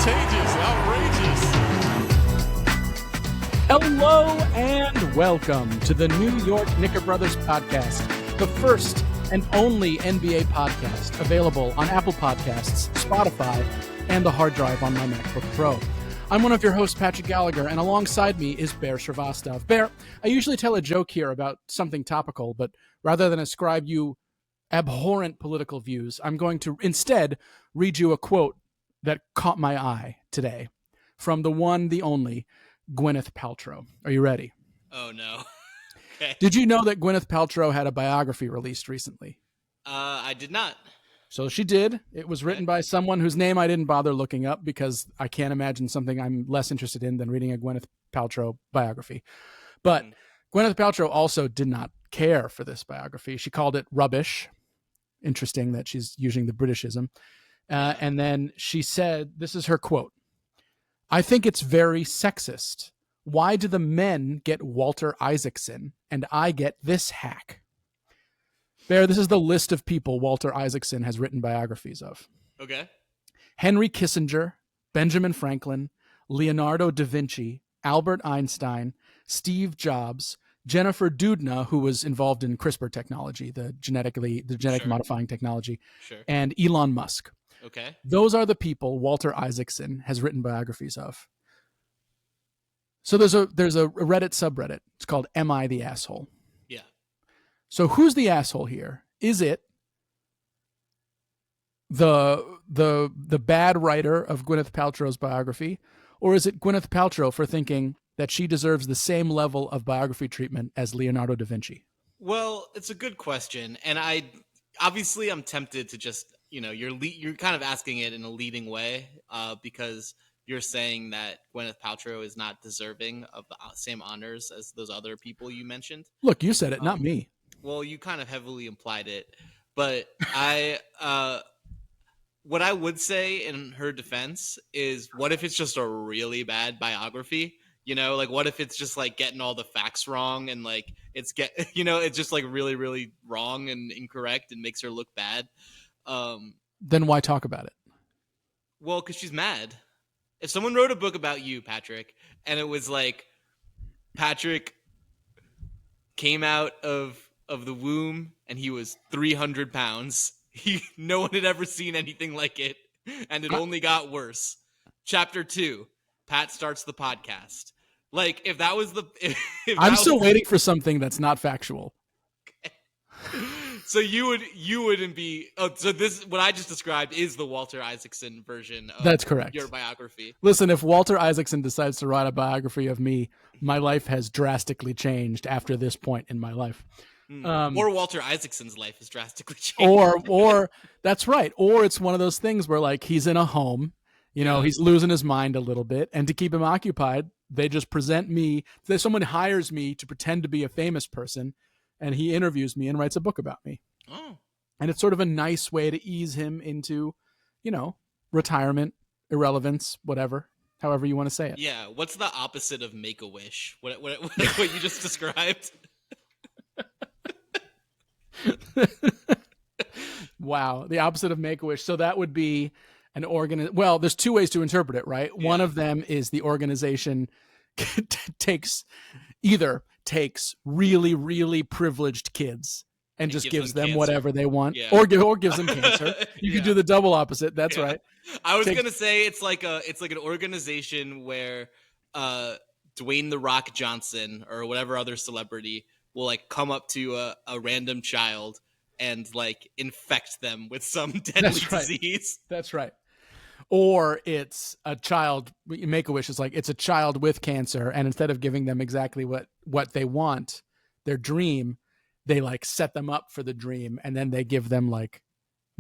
contagious, outrageous. Hello and welcome to the New York Knickerbrothers podcast, the first and only NBA podcast available on Apple Podcasts, Spotify, and the hard drive on my MacBook Pro. I'm one of your hosts, Patrick Gallagher, and alongside me is Bear Shrivastov. Bear, I usually tell a joke here about something topical, but rather than ascribe you abhorrent political views, I'm going to instead read you a quote that caught my eye today from the one, the only, Gwyneth Paltrow. Are you ready? Oh, no. Okay. Did you know that Gwyneth Paltrow had a biography released recently? I did not. So she did. It was written by someone whose name I didn't bother looking up because I can't imagine something I'm less interested in than reading a Gwyneth Paltrow biography. But Gwyneth Paltrow also did not care for this biography. She called it rubbish. Interesting that she's using the Britishism. And then she said, this is her quote, "I think it's very sexist. Why do the men get Walter Isaacson and I get this hack?" Bear, this is the list of people Walter Isaacson has written biographies of. Okay. Henry Kissinger, Benjamin Franklin, Leonardo da Vinci, Albert Einstein, Steve Jobs, Jennifer Doudna, who was involved in CRISPR technology, the genetic modifying technology, and Elon Musk. Okay. Those are the people Walter Isaacson has written biographies of. So there's a Reddit subreddit. It's called "Am I the Asshole?" Yeah. So who's the asshole here? Is it the bad writer of Gwyneth Paltrow's biography, or is it Gwyneth Paltrow for thinking that she deserves the same level of biography treatment as Leonardo da Vinci? Well, it's a good question, and I'm tempted to just, you're kind of asking it in a leading way, because you're saying that Gwyneth Paltrow is not deserving of the same honors as those other people you mentioned. Look, you said it, not me. Well, you kind of heavily implied it, but what I would say in her defense is, what if it's just a really bad biography? What if it's just like getting all the facts wrong and like it's just like really, really wrong and incorrect and makes her look bad. Then why talk about it? Well, because she's mad. If someone wrote a book about you, Patrick, and it was like Patrick came out of the womb and he was 300 pounds. No one had ever seen anything like it, and it only got worse. Chapter 2, Pat starts the podcast. Like, if that was I'm still waiting for something that's not factual. Okay. So you wouldn't be. Oh, so this, what I just described, is the Walter Isaacson version of That's correct. Your biography. Listen, if Walter Isaacson decides to write a biography of me, my life has drastically changed after this point in my life. Or Walter Isaacson's life has drastically changed. Or that's right. Or it's one of those things where like he's in a home, he's losing his mind a little bit, and to keep him occupied, they just present me. Someone hires me to pretend to be a famous person, and he interviews me and writes a book about me. Oh. And it's sort of a nice way to ease him into, retirement, irrelevance, whatever, however you want to say it. Yeah. What's the opposite of Make-A-Wish? What you just described? Wow. The opposite of Make-A-Wish. So that would be an well, there's two ways to interpret it, right? Yeah. One of them is the organization takes really, really privileged kids and just gives them whatever they want, or gives them cancer. You could do the double opposite. That's right. I was gonna say it's like an organization where Dwayne "The Rock" Johnson or whatever other celebrity will like come up to a random child and like infect them with some deadly disease. That's right. Or it's a child. Make-A-Wish is like, it's a child with cancer, and instead of giving them exactly what they want, their dream, they like set them up for the dream, and then they give them like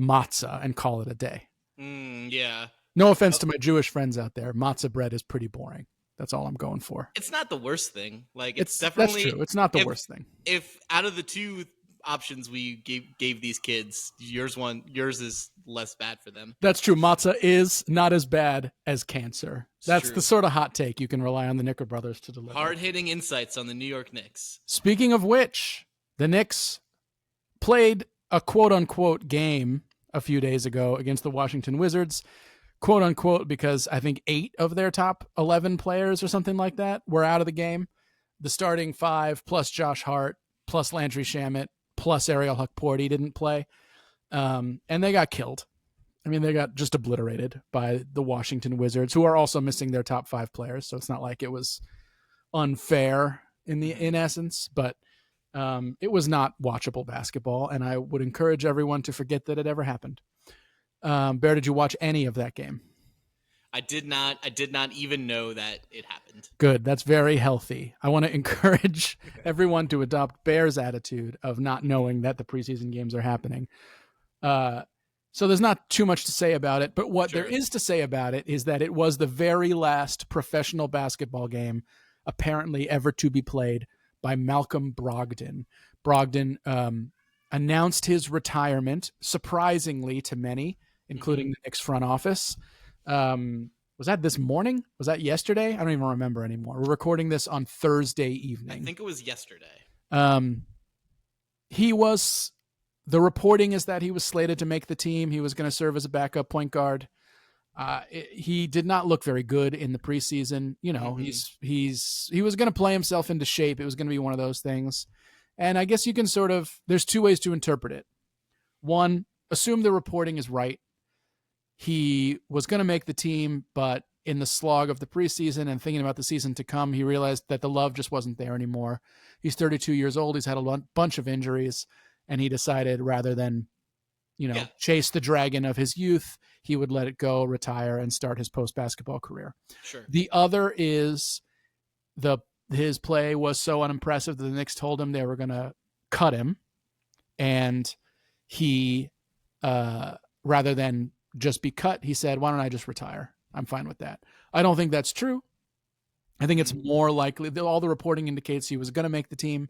matzah and call it a day. Yeah. No offense to my Jewish friends out there. Matzah bread is pretty boring. That's all I'm going for. It's not the worst thing. Like it's definitely, that's true. It's not the worst thing. If out of the two options we gave these kids, yours is less bad for them. That's true. Matzah is not as bad as cancer. That's the sort of hot take you can rely on the Knickerbrothers to deliver. Hard-hitting insights on the New York Knicks. Speaking of which, the Knicks played a quote-unquote game a few days ago against the Washington Wizards. quote unquote, because I think 8 of their top 11 players or something like that were out of the game. The starting 5 plus Josh Hart plus Landry Shamet plus Ariel Hukporti didn't play. And they got killed. I mean, they got just obliterated by the Washington Wizards, who are also missing their top 5 players. So it's not like it was unfair in essence, but it was not watchable basketball, and I would encourage everyone to forget that it ever happened. Bear, did you watch any of that game? I did not. I did not even know that it happened. Good. That's very healthy. I want to encourage everyone to adopt Bear's attitude of not knowing that the preseason games are happening. So there's not too much to say about it, but what there is to say about it is that it was the very last professional basketball game apparently ever to be played by Malcolm Brogdon. Brogdon announced his retirement, surprisingly to many, including the Knicks front office. Was that this morning? Was that yesterday? I don't even remember anymore. We're recording this on Thursday evening. I think it was yesterday. The reporting is that he was slated to make the team. He was going to serve as a backup point guard. He did not look very good in the preseason. You know, he was going to play himself into shape. It was going to be one of those things. And I guess you can there's 2 ways to interpret it. One, assume the reporting is right. He was going to make the team, but in the slog of the preseason and thinking about the season to come, he realized that the love just wasn't there anymore. He's 32 years old. He's had a bunch of injuries, and he decided rather than, chase the dragon of his youth, he would let it go, retire, and start his post-basketball career. Sure. The other is his play was so unimpressive that the Knicks told him they were going to cut him, and he, rather than just be cut, he said, why don't I just retire? I'm fine with that. I don't think that's true. I think it's more likely, all the reporting indicates he was going to make the team.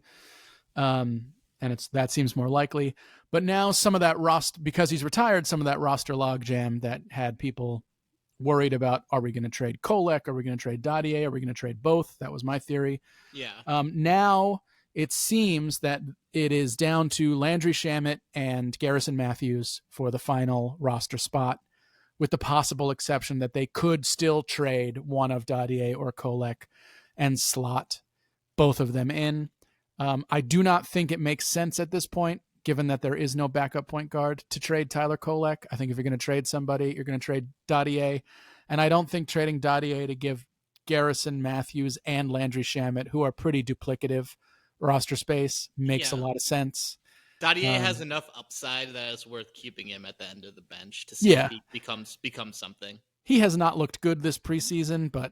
And that seems more likely. But now some of that roster, because he's retired, some of that roster logjam that had people worried about, are we going to trade Kolek? Are we going to trade Dadier? Are we going to trade both? That was my theory. Yeah. Now it seems that it is down to Landry Shamet and Garrison Matthews for the final roster spot, with the possible exception that they could still trade one of Dadier or Kolek and slot both of them in. I do not think it makes sense at this point, given that there is no backup point guard, to trade Tyler Kolek. I think if you're going to trade somebody, you're going to trade Dadier. And I don't think trading Dadier to give Garrison Matthews and Landry Shamet, who are pretty duplicative roster space, makes a lot of sense. Dadier has enough upside that it's worth keeping him at the end of the bench to see if he becomes something. He has not looked good this preseason, but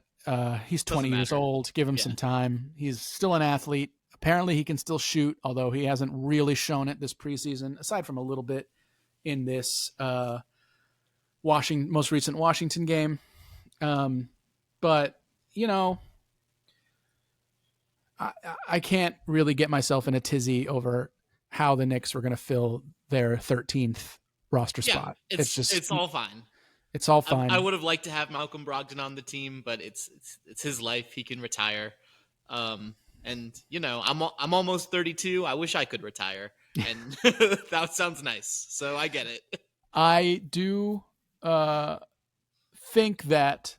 he's 20 years old. Give him some time. He's still an athlete. Apparently he can still shoot, although he hasn't really shown it this preseason, aside from a little bit in this most recent Washington game. But, I can't really get myself in a tizzy over how the Knicks were going to fill their 13th roster spot. It's all fine. It's all fine. I would have liked to have Malcolm Brogdon on the team, but it's his life. He can retire. And I'm almost 32. I wish I could retire, and that sounds nice. So I get it. I do think that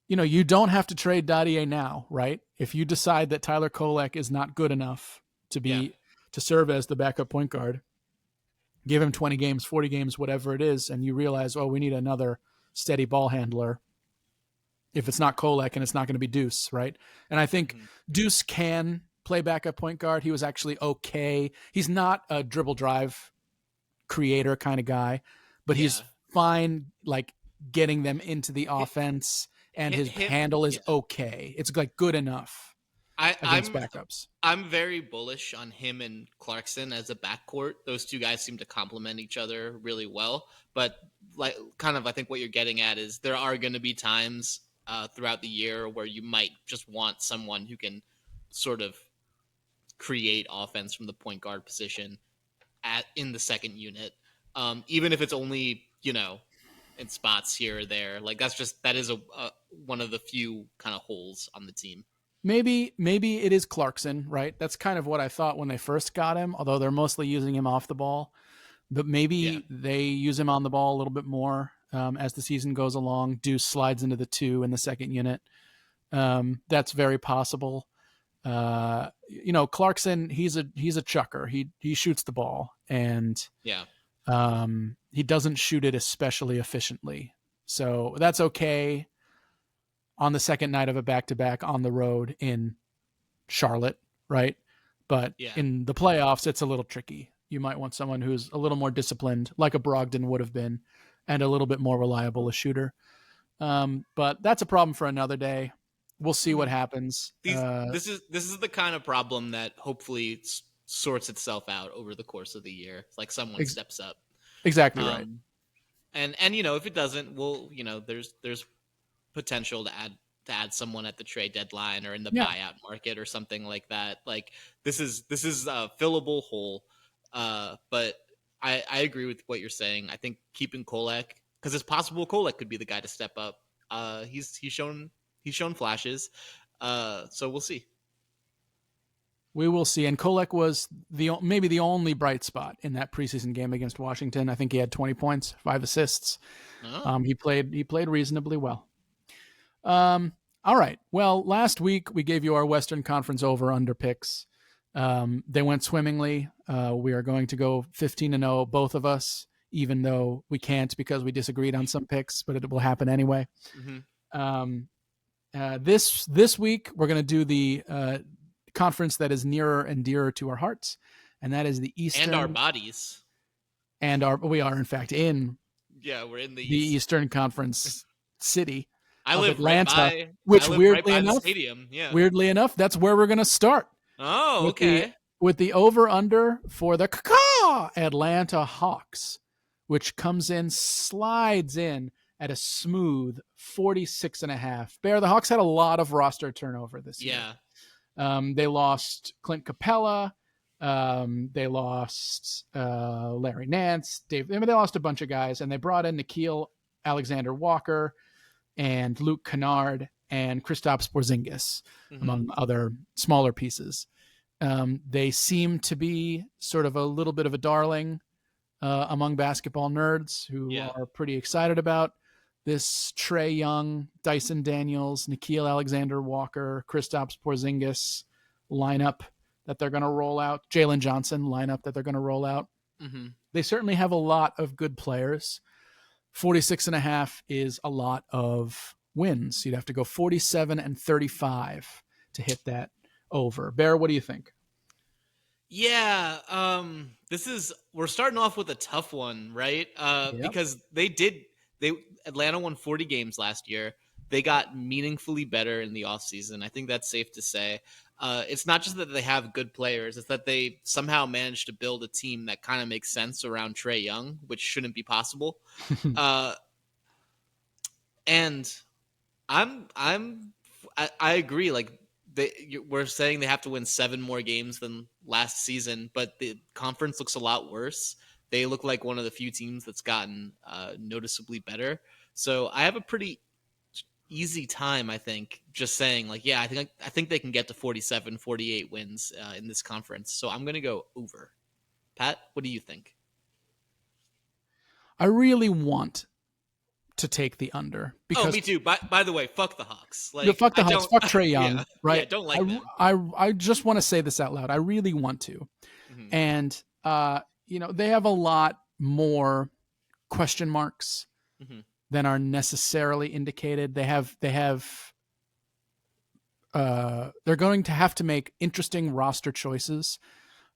you don't have to trade Dadier now, right? If you decide that Tyler Kolek is not good enough to serve as the backup point guard, give him 20 games, 40 games, whatever it is, and you realize, we need another steady ball handler. If it's not Kolek and it's not going to be Deuce, right? And I think Deuce can play backup point guard. He was actually okay. He's not a dribble drive creator kind of guy, but he's fine, like getting them into the offense, and his handle is okay. It's like good enough against backups. I'm very bullish on him and Clarkson as a backcourt. Those two guys seem to complement each other really well. But I think what you're getting at is there are going to be times throughout the year where you might just want someone who can sort of create offense from the point guard position in the second unit, even if it's only in spots here or there. Like that is one of the few kind of holes on the team. Maybe it is Clarkson, right? That's kind of what I thought when they first got him, although they're mostly using him off the ball. But maybe they use him on the ball a little bit more. as the season goes along. Deuce slides into the 2 in the second unit. That's very possible. Clarkson, he's a chucker. He shoots the ball, and Yeah. he doesn't shoot it especially efficiently. So that's okay on the second night of a back-to-back on the road in Charlotte, right? But Yeah. in the playoffs, it's a little tricky. You might want someone who's a little more disciplined, like a Brogdon would have been, and a little bit more reliable a shooter. But that's a problem for another day. We'll see what happens. This is the kind of problem that hopefully sorts itself out over the course of the year. Like someone steps up. Exactly right. And if it doesn't, there's potential to add someone at the trade deadline or in the buyout market or something like that. Like this is a fillable hole. But I agree with what you're saying. I think keeping Kolek, because it's possible Kolek could be the guy to step up. He's shown flashes. So we'll see. We will see. And Kolek was maybe the only bright spot in that preseason game against Washington. I think he had 20 points, 5 assists. Oh. He played reasonably well. All right. Well, last week we gave you our Western Conference over/under picks. They went swimmingly. We are going to go 15-0, both of us, even though we can't because we disagreed on some picks, but it will happen anyway. Mm-hmm. This week we're going to do the conference that is nearer and dearer to our hearts, and that is the Eastern, and our bodies. And we are in fact we're in the Eastern Conference city. I live Atlanta, right by, which weirdly enough, the stadium. Yeah. Weirdly enough, that's where we're going to start. Oh, okay. With the over/under for the Atlanta Hawks, which slides in at a smooth 46.5. Bear, the Hawks had a lot of roster turnover this year. They lost Clint Capella. They lost Larry Nance. They lost a bunch of guys, and they brought in Nickeil Alexander-Walker and Luke Kennard and Kristaps Porzingis, among other smaller pieces. They seem to be sort of a little bit of a darling among basketball nerds who are pretty excited about this Trae Young, Dyson Daniels, Nickeil Alexander-Walker, Kristaps Porzingis lineup that they're going to roll out, Jalen Johnson lineup that they're going to roll out. Mm-hmm. They certainly have a lot of good players. 46.5 is a lot of wins. You'd have to go 47-35 to hit that over. Bear, what do you think? Yeah, we're starting off with a tough one, right? Because Atlanta won 40 games last year. They got meaningfully better in the offseason. I think that's safe to say. It's not just that they have good players, it's that they somehow managed to build a team that kind of makes sense around Trae Young, which shouldn't be possible. And I agree. Like we're saying they have to win 7 more games than last season, but the conference looks a lot worse. They look like one of the few teams that's gotten noticeably better. So I have a pretty easy time, I think, just saying like, I think they can get to 47, 48 wins in this conference. So I'm going to go over. Pat, what do you think? I really want to take the under. Because me too. By the way, fuck the Hawks. Fuck the Hawks. Fuck Trae Young. Right? Yeah, don't like them. I just want to say this out loud. I really want to. Mm-hmm. And, they have a lot more question marks than are necessarily indicated. They're going to have to make interesting roster choices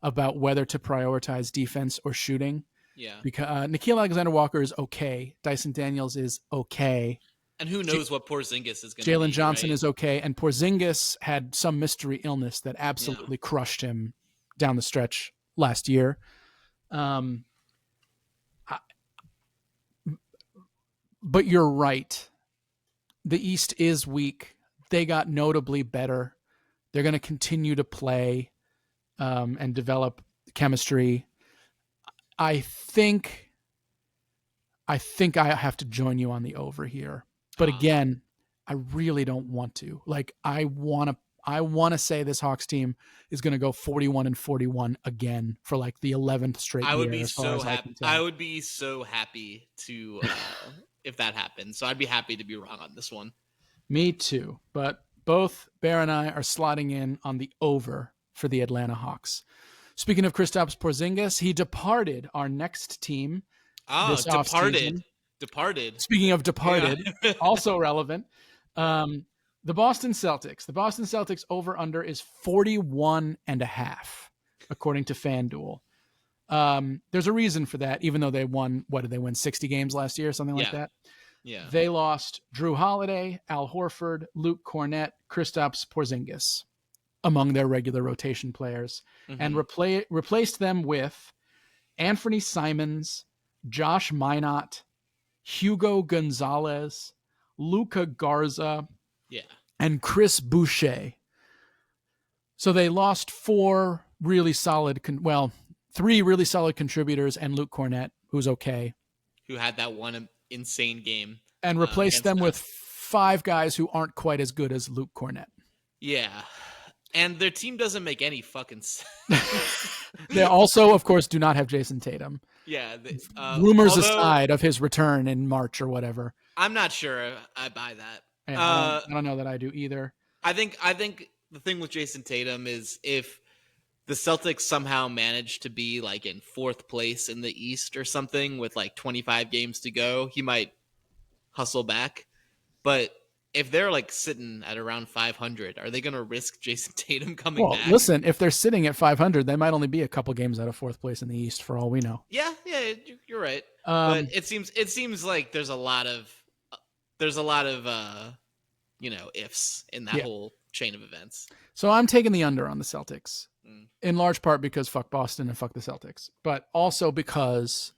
about whether to prioritize defense or shooting. Yeah. Because Nickeil Alexander-Walker is okay. Dyson Daniels is okay. And who knows what Porzingis is going to be. Jalen Johnson is okay. And Porzingis had some mystery illness that absolutely crushed him down the stretch last year. But you're right. The East is weak. They got notably better. They're going to continue to play and develop chemistry. I think I have to join you on the over here. But again, I really don't want to. Like I want I want to say this Hawks team is going to go 41-41 again for like the 11th straight I would year, be as far so as I happy. can I tell. would be so happy to if that happened. So I'd be happy to be wrong on this one. Me too. But both Bear and I are slotting in on the over for the Atlanta Hawks. Speaking of Kristaps Porzingis, he departed our next team Ah, this Departed. offseason. Departed. Speaking of Yeah. departed, also relevant. The Boston Celtics. The Boston Celtics over under is 41.5, according to FanDuel. There's a reason for that, even though they won, what did they win, 60 games last year, something like Yeah. that? Yeah. They lost Drew Holiday, Al Horford, Luke Cornett, Kristaps Porzingis among their regular rotation players, and replaced them with Anthony Simons, Josh Minott, Hugo Gonzalez, Luca Garza, Yeah. and Chris Boucher. So they lost three really solid contributors and Luke Cornett, who's okay, Who had that one insane game and replaced against them with us. 5 guys who aren't quite as good as Luke Cornett. Yeah. And their team doesn't make any fucking sense. They also, of course, do not have Jason Tatum. Yeah. Rumors aside of his return in March or whatever. I'm not sure I buy that. Yeah, I don't know that I do either. I think the thing with Jason Tatum is if the Celtics somehow manage to be like in 4th place in the East or something with like 25 games to go, he might hustle back. But if they're like sitting at around 500, are they going to risk Jason Tatum coming back? Well, listen, if they're sitting at 500, they might only be a couple games out of 4th place in the East for all we know. Yeah, you're right. But it seems like there's a lot of ifs in that whole chain of events. So I'm taking the under on the Celtics, in large part because fuck Boston and fuck the Celtics, but also because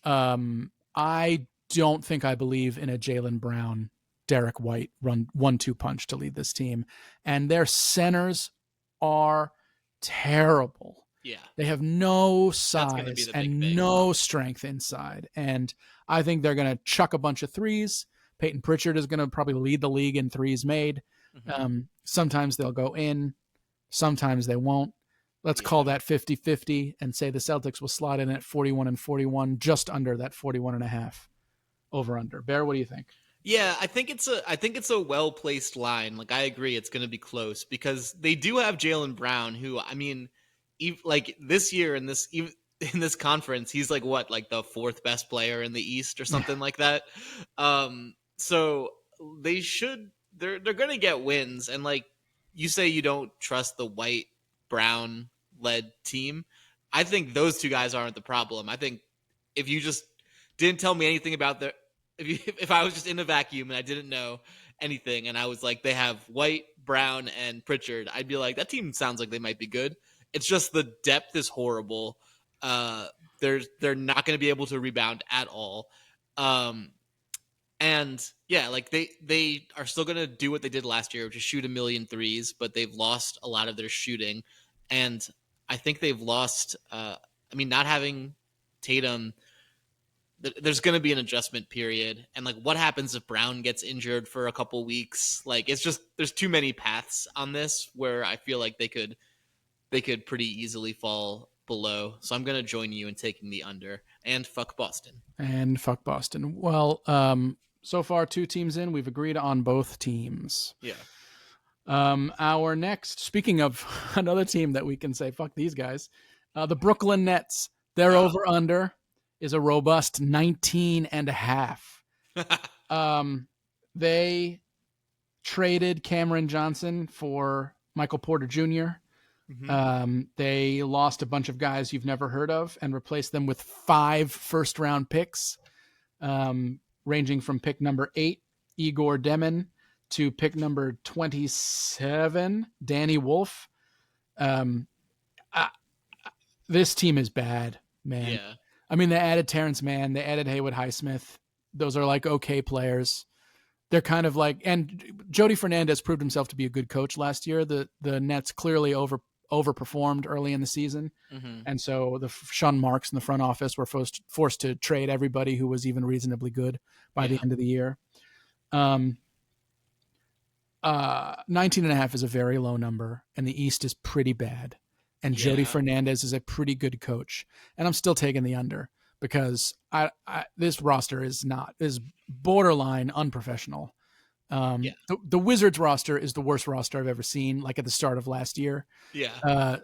I don't think I believe in a Jaylen Brown, Derek White 1-2 punch to lead this team. And their centers are terrible. Yeah. They have no size and no strength inside. And I think they're going to chuck a bunch of threes. Peyton Pritchard is going to probably lead the league in threes made. Sometimes they'll go in, sometimes they won't. Let's call that 50-50 and say the Celtics will slot in at 41-41, just under that 41.5 over under. Bear, what do you think? Yeah, I think it's a well-placed line. Like, I agree it's going to be close because they do have Jaylen Brown, who, I mean, like this year in this conference, he's like what, like the 4th best player in the East or something like that. So they're going to get wins. And like you say, you don't trust the White Brown led team. I think those 2 guys aren't the problem. I think if you just didn't tell me anything about their, if I was just in a vacuum and I didn't know anything and I was like, they have White, Brown, and Pritchard, I'd be like, that team sounds like they might be good. It's just the depth is horrible. They're not going to be able to rebound at all. And yeah, like they are still going to do what they did last year, which is shoot a million threes, but they've lost a lot of their shooting. And I think they've lost, not having Tatum, there's going to be an adjustment period. And like, what happens if Brown gets injured for a couple weeks? Like, it's just, there's too many paths on this where I feel like they could pretty easily fall below. So I'm going to join you in taking the under and fuck Boston. Well, so far 2 teams in, we've agreed on both teams. Yeah. Our next, speaking of another team that we can say, fuck these guys, the Brooklyn Nets, their over under is a robust 19.5. They traded Cameron Johnson for Michael Porter Jr. They lost a bunch of guys you've never heard of and replaced them with 5 first-round picks, ranging from pick number 8, Igor Demin, to pick number 27, Danny Wolf. This team is bad, man. Yeah. I mean, they added Terrence Mann. They added Haywood Highsmith. Those are like okay players. They're kind of like, and Jody Fernandez proved himself to be a good coach last year. The Nets clearly overperformed early in the season. And so the Sean Marks in the front office were forced to trade everybody who was even reasonably good by the end of the year. 19 and a half is a very low number, and the East is pretty bad. And Jody Yeah. Fernandez is a pretty good coach. And I'm still taking the under because this roster is borderline unprofessional. Yeah. The Wizards roster is the worst roster I've ever seen, like at the start of last year. Yeah.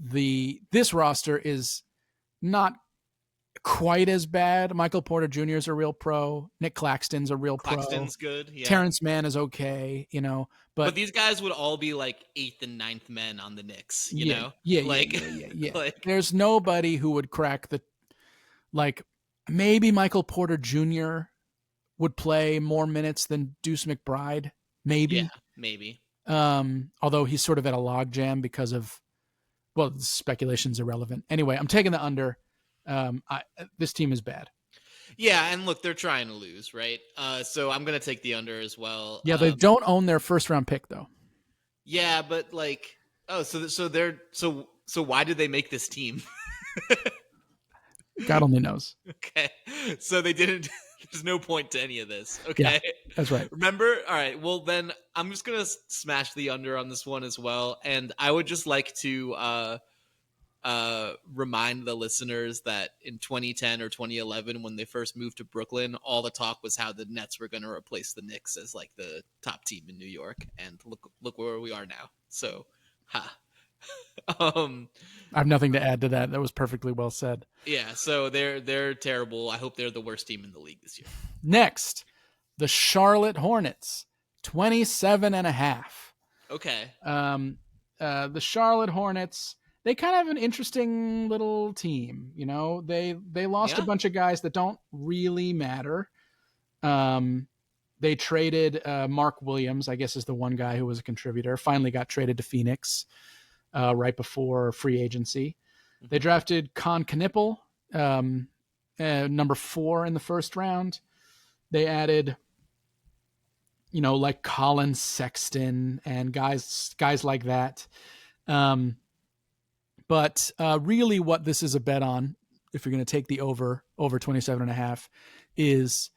This roster is not quite as bad. Michael Porter Jr. is a real pro. Nick Claxton's a real Claxton's pro. good. Yeah. Terrence Mann is okay, But these guys would all be like 8th and 9th men on the Knicks, you know? Yeah, like, yeah. like, there's nobody who would crack maybe Michael Porter Jr. would play more minutes than Deuce McBride, maybe. Yeah, maybe. Although he's sort of at a logjam because of, well, speculation's irrelevant. Anyway, I'm taking the under. This team is bad. Yeah, and look, they're trying to lose, right? So I'm gonna take the under as well. Yeah, they don't own their first round pick though. Yeah, but so why did they make this team? God only knows. Okay, so they didn't. There's no point to any of this. Okay, yeah, that's right. Remember? All right. Well, then I'm just gonna smash the under on this one as well, and I would just like to remind the listeners that in 2010 or 2011, when they first moved to Brooklyn, all the talk was how the Nets were going to replace the Knicks as like the top team in New York, and look where we are now. So, I have nothing to add to that. That was perfectly well said. Yeah, so they're terrible. I hope they're the worst team in the league this year. Next, the Charlotte Hornets, 27.5. Okay. The Charlotte Hornets, they kind of have an interesting little team. They lost a bunch of guys that don't really matter. They traded Mark Williams, I guess is the one guy who was a contributor, finally got traded to Phoenix right before free agency. Mm-hmm. They drafted Con Knippel, number 4 in the first round. They added, like Colin Sexton and guys like that. But really what this is a bet on, if you're going to take the over 27.5, is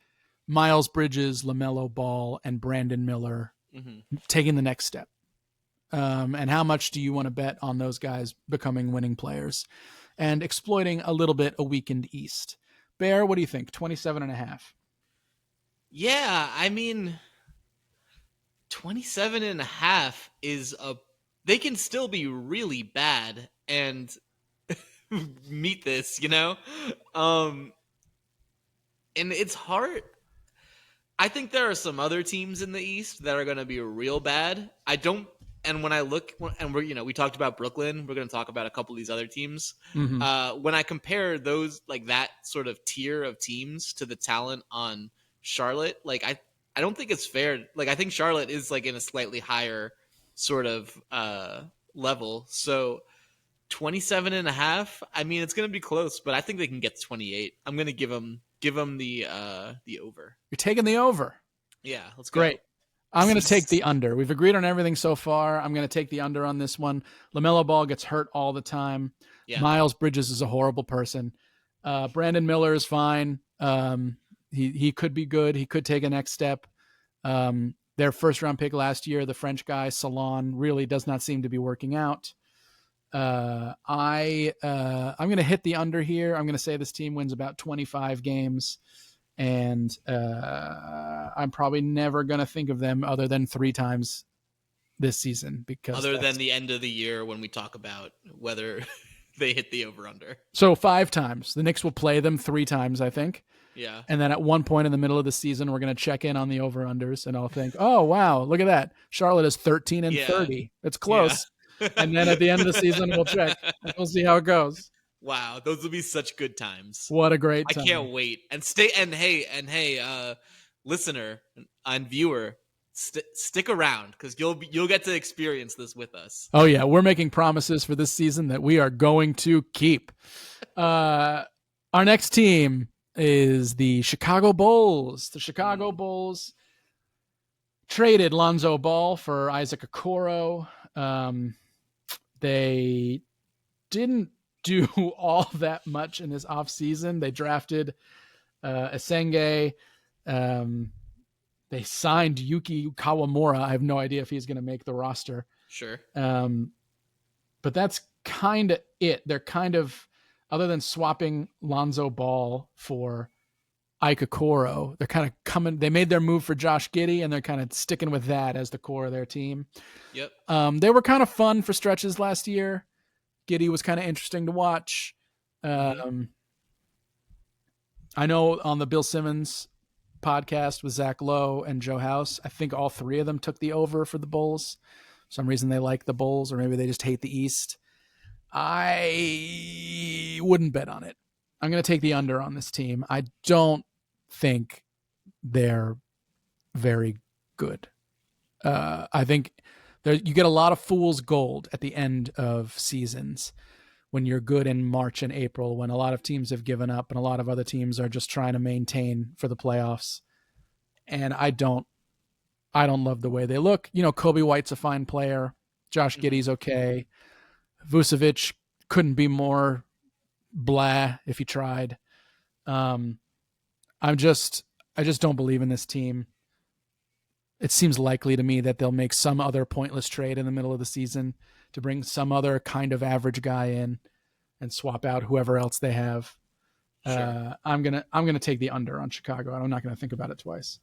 Miles Bridges, LaMelo Ball, and Brandon Miller taking the next step. And how much do you want to bet on those guys becoming winning players and exploiting a little bit a weakened East? Bear, what do you think? 27.5. Yeah, I mean, 27.5 is they can still be really bad and meet this, and it's hard. I think there are some other teams in the East that are going to be real bad. And when I look, and we talked about Brooklyn, we're going to talk about a couple of these other teams. Mm-hmm. When I compare those, like that sort of tier of teams to the talent on Charlotte, like I don't think it's fair. Like I think Charlotte is like in a slightly higher sort of level. So 27.5. I mean, it's going to be close, but I think they can get to 28. I'm going to give them the over. You're taking the over. Yeah, let's go. Great. I'm going to take the under. We've agreed on everything so far. I'm going to take the under on this one. LaMelo Ball gets hurt all the time. Yeah. Miles Bridges is a horrible person. Brandon Miller is fine. He could be good. He could take a next step. Their first round pick last year, the French guy, Salon, really does not seem to be working out. I'm going to hit the under here. I'm going to say this team wins about 25 games. And I'm probably never going to think of them other than 3 times this season, because other than the end of the year when we talk about whether they hit the over-under. So 5 times. The Knicks will play them 3 times, I think. Yeah. And then at one point in the middle of the season, we're going to check in on the over-unders, and I'll think, oh, wow, look at that. Charlotte is 13 and 30. It's close. Yeah. And then at the end of the season, we'll check. And we'll see how it goes. Wow, those will be such good times. What a great time. I can't wait. And hey, listener and viewer, stick around, because you'll get to experience this with us. Oh yeah, we're making promises for this season that we are going to keep. Our next team is the Chicago Bulls. The Chicago Bulls traded Lonzo Ball for Isaac Okoro. They didn't do all that much in this offseason. They drafted Asenge. They They signed Yuki Kawamura. I have no idea if he's going to make the roster. Sure. But that's kind of it. They're kind of, other than swapping Lonzo Ball for Ike Okoro, they're kind of coming. They made their move for Josh Giddey, and they're kind of sticking with that as the core of their team. Yep. They were kind of fun for stretches last year. Giddey was kind of interesting to watch. I know on the Bill Simmons podcast with Zach Lowe and Joe House, I think all three of them took the over for the Bulls. For some reason they like the Bulls, or maybe they just hate the East. I wouldn't bet on it. I'm going to take the under on this team. I don't think they're very good. I think you get a lot of fool's gold at the end of seasons when you're good in March and April, when a lot of teams have given up and a lot of other teams are just trying to maintain for the playoffs. And I don't love the way they look. Kobe White's a fine player. Josh Giddey's okay. Vucevic couldn't be more blah if he tried. I just don't believe in this team. It seems likely to me that they'll make some other pointless trade in the middle of the season to bring some other kind of average guy in and swap out whoever else they have. Sure. I'm gonna take the under on Chicago. I'm not gonna think about it twice.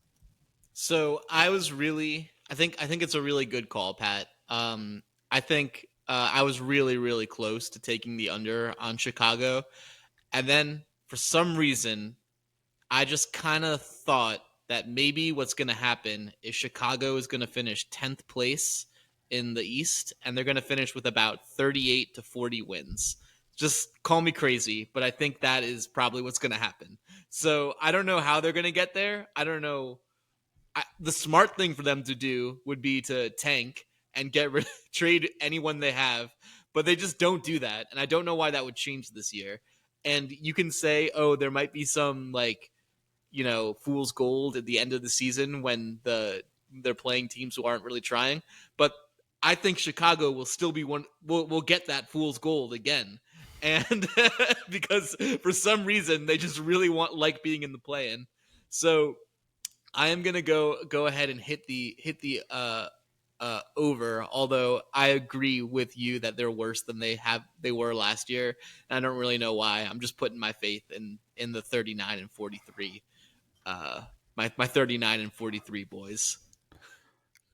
So I think it's a really good call, Pat. I think I was really, really close to taking the under on Chicago. And then for some reason, I just kind of thought that maybe what's going to happen is Chicago is going to finish 10th place in the East, and they're going to finish with about 38 to 40 wins. Just call me crazy, but I think that is probably what's going to happen. So I don't know how they're going to get there. I don't know. The smart thing for them to do would be to tank and trade anyone they have, but they just don't do that. And I don't know why that would change this year. And you can say, oh, there might be some fool's gold at the end of the season when they're playing teams who aren't really trying. But I think Chicago will still be will get that fool's gold again. And because for some reason they just really like being in the play-in. So I am gonna go ahead and hit the over. Although I agree with you that they're worse than they were last year, and I don't really know why. I'm just putting my faith in the 39 and 43. My 39 and 43 boys.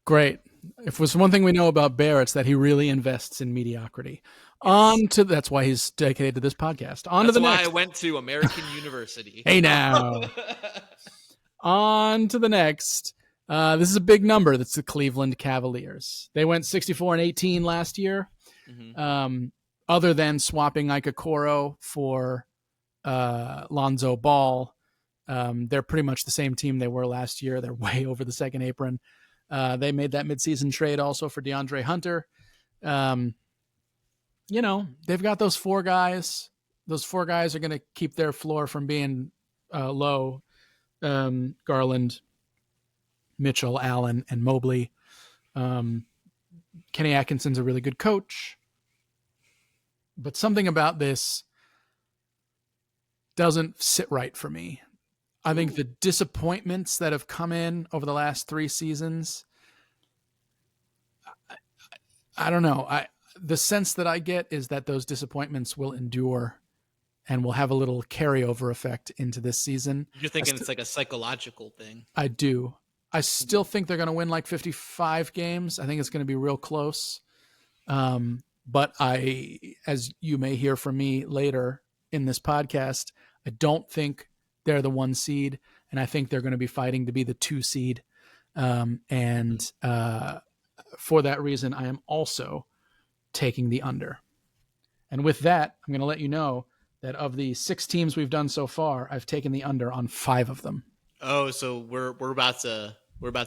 Great. If there's one thing we know about Bear, it's that he really invests in mediocrity. Yes. That's why he's dedicated to this podcast. That's why I went to American University. Hey now. On to the next. This is a big number. That's the Cleveland Cavaliers. They went 64-18 last year. Mm-hmm. Other than swapping Ike Okoro for Lonzo Ball, they're pretty much the same team they were last year. They're way over the second apron. They made that midseason trade also for DeAndre Hunter. They've got those four guys. Those four guys are going to keep their floor from being low. Garland, Mitchell, Allen, and Mobley. Kenny Atkinson's a really good coach. But something about this doesn't sit right for me. I think the disappointments that have come in over the last 3 seasons, I don't know. The sense that I get is that those disappointments will endure and will have a little carryover effect into this season. You're thinking it's like a psychological thing. I do. I still think they're going to win like 55 games. I think it's going to be real close. But as you may hear from me later in this podcast, I don't think they're the 1 seed, and I think they're going to be fighting to be the 2 seed. And for that reason, I am also taking the under. And with that, I'm going to let you know that of the 6 teams we've done so far, I've taken the under on 5 of them. Oh, so we're about to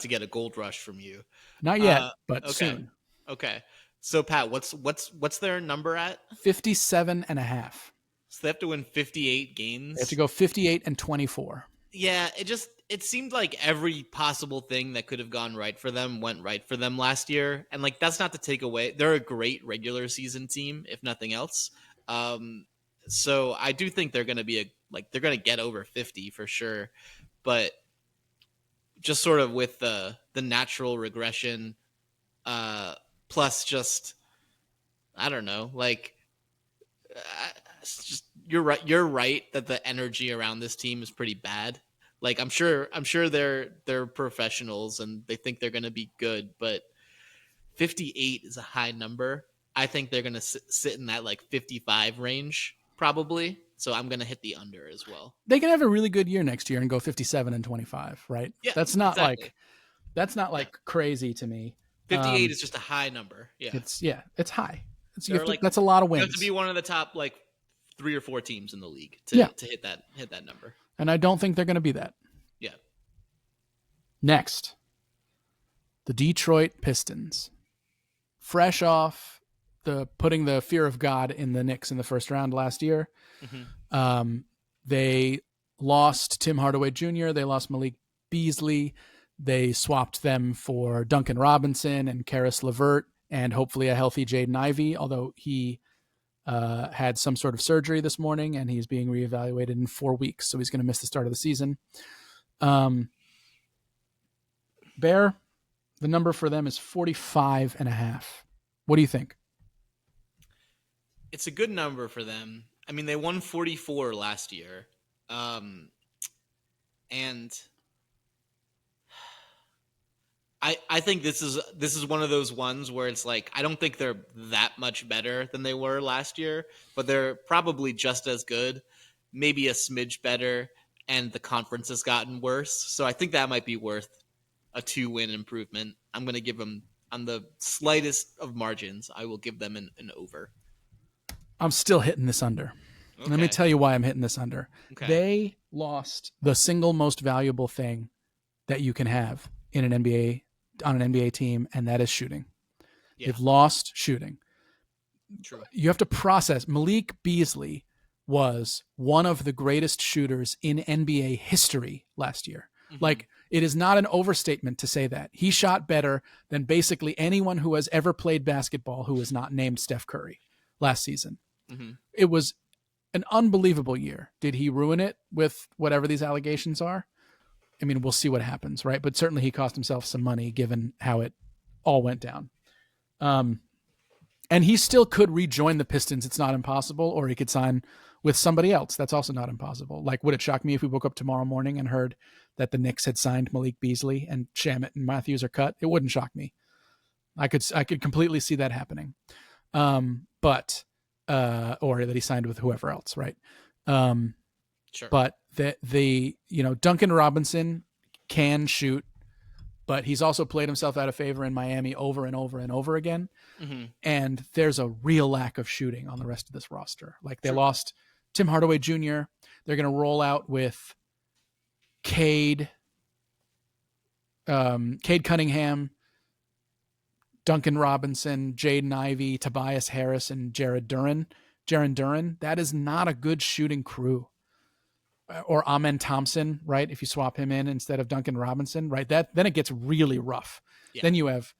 get a gold rush from you. Not yet, but okay. soon. Okay. So Pat, what's their number at? 57.5. So they have to win 58 games. They have to go 58-24. Yeah, it seemed like every possible thing that could have gone right for them went right for them last year. And that's not to take away. They're a great regular season team, if nothing else. So I do think they're going to be they're going to get over 50 for sure. But just sort of with the natural regression, plus just I don't know, like it's just you're right. You're right that the energy around this team is pretty bad. Like I'm sure they're professionals and they think they're going to be good, but 58 is a high number. I think they're going to sit in that like 55 range probably. So I'm going to hit the under as well. They can have a really good year next year and go 57-25, right? Yeah, That's not exactly. like crazy to me. 58 is just a high number. Yeah. It's high. Like that's a lot of wins. You have to be one of the top like 3 or 4 teams in the league to hit that number. And I don't think they're going to be that. Yeah. Next, the Detroit Pistons. Fresh off putting the fear of God in the Knicks in the first round last year. Mm-hmm. They lost Tim Hardaway Jr. They lost Malik Beasley. They swapped them for Duncan Robinson and Karis LeVert and hopefully a healthy Jaden Ivey, although he had some sort of surgery this morning and he's being reevaluated in 4 weeks. So he's going to miss the start of the season. Bear, the number for them is 45.5. What do you think? It's a good number for them. I mean, they won 44 last year. And I think this is one of those ones where it's like I don't think they're that much better than they were last year, but they're probably just as good, maybe a smidge better, and the conference has gotten worse. So I think that might be worth a 2-win improvement. I'm going to give them, on the slightest of margins, I will give them an over. I'm still hitting this under. Okay. Let me tell you why I'm hitting this under. Okay. They lost the single most valuable thing that you can have in an NBA on an NBA team, and that is shooting. Yeah. They've lost shooting. True. You have to process. Malik Beasley was one of the greatest shooters in NBA history last year. Mm-hmm. Like, it is not an overstatement to say that. He shot better than basically anyone who has ever played basketball who is not named Steph Curry last season. Mm-hmm. It was an unbelievable year. Did he ruin it with whatever these allegations are? I mean, we'll see what happens, right? But certainly he cost himself some money given how it all went down. And he still could rejoin the Pistons. It's not impossible. Or he could sign with somebody else. That's also not impossible. Like, would it shock me if we woke up tomorrow morning and heard that the Knicks had signed Malik Beasley and Shamet and Matthews are cut? It wouldn't shock me. I could completely see that happening. But or that he signed with whoever else, right? Sure. But the Duncan Robinson can shoot, but he's also played himself out of favor in Miami over and over and over again. Mm-hmm. And there's a real lack of shooting on the rest of this roster. Like, they lost Tim Hardaway Jr. They're going to roll out with Cade Cunningham, Duncan Robinson, Jaden Ivey, Tobias Harris, and Jaron Duran. That is not a good shooting crew. Or Amen Thompson, right? If you swap him in instead of Duncan Robinson, right? Then it gets really rough. Yeah. Then you have,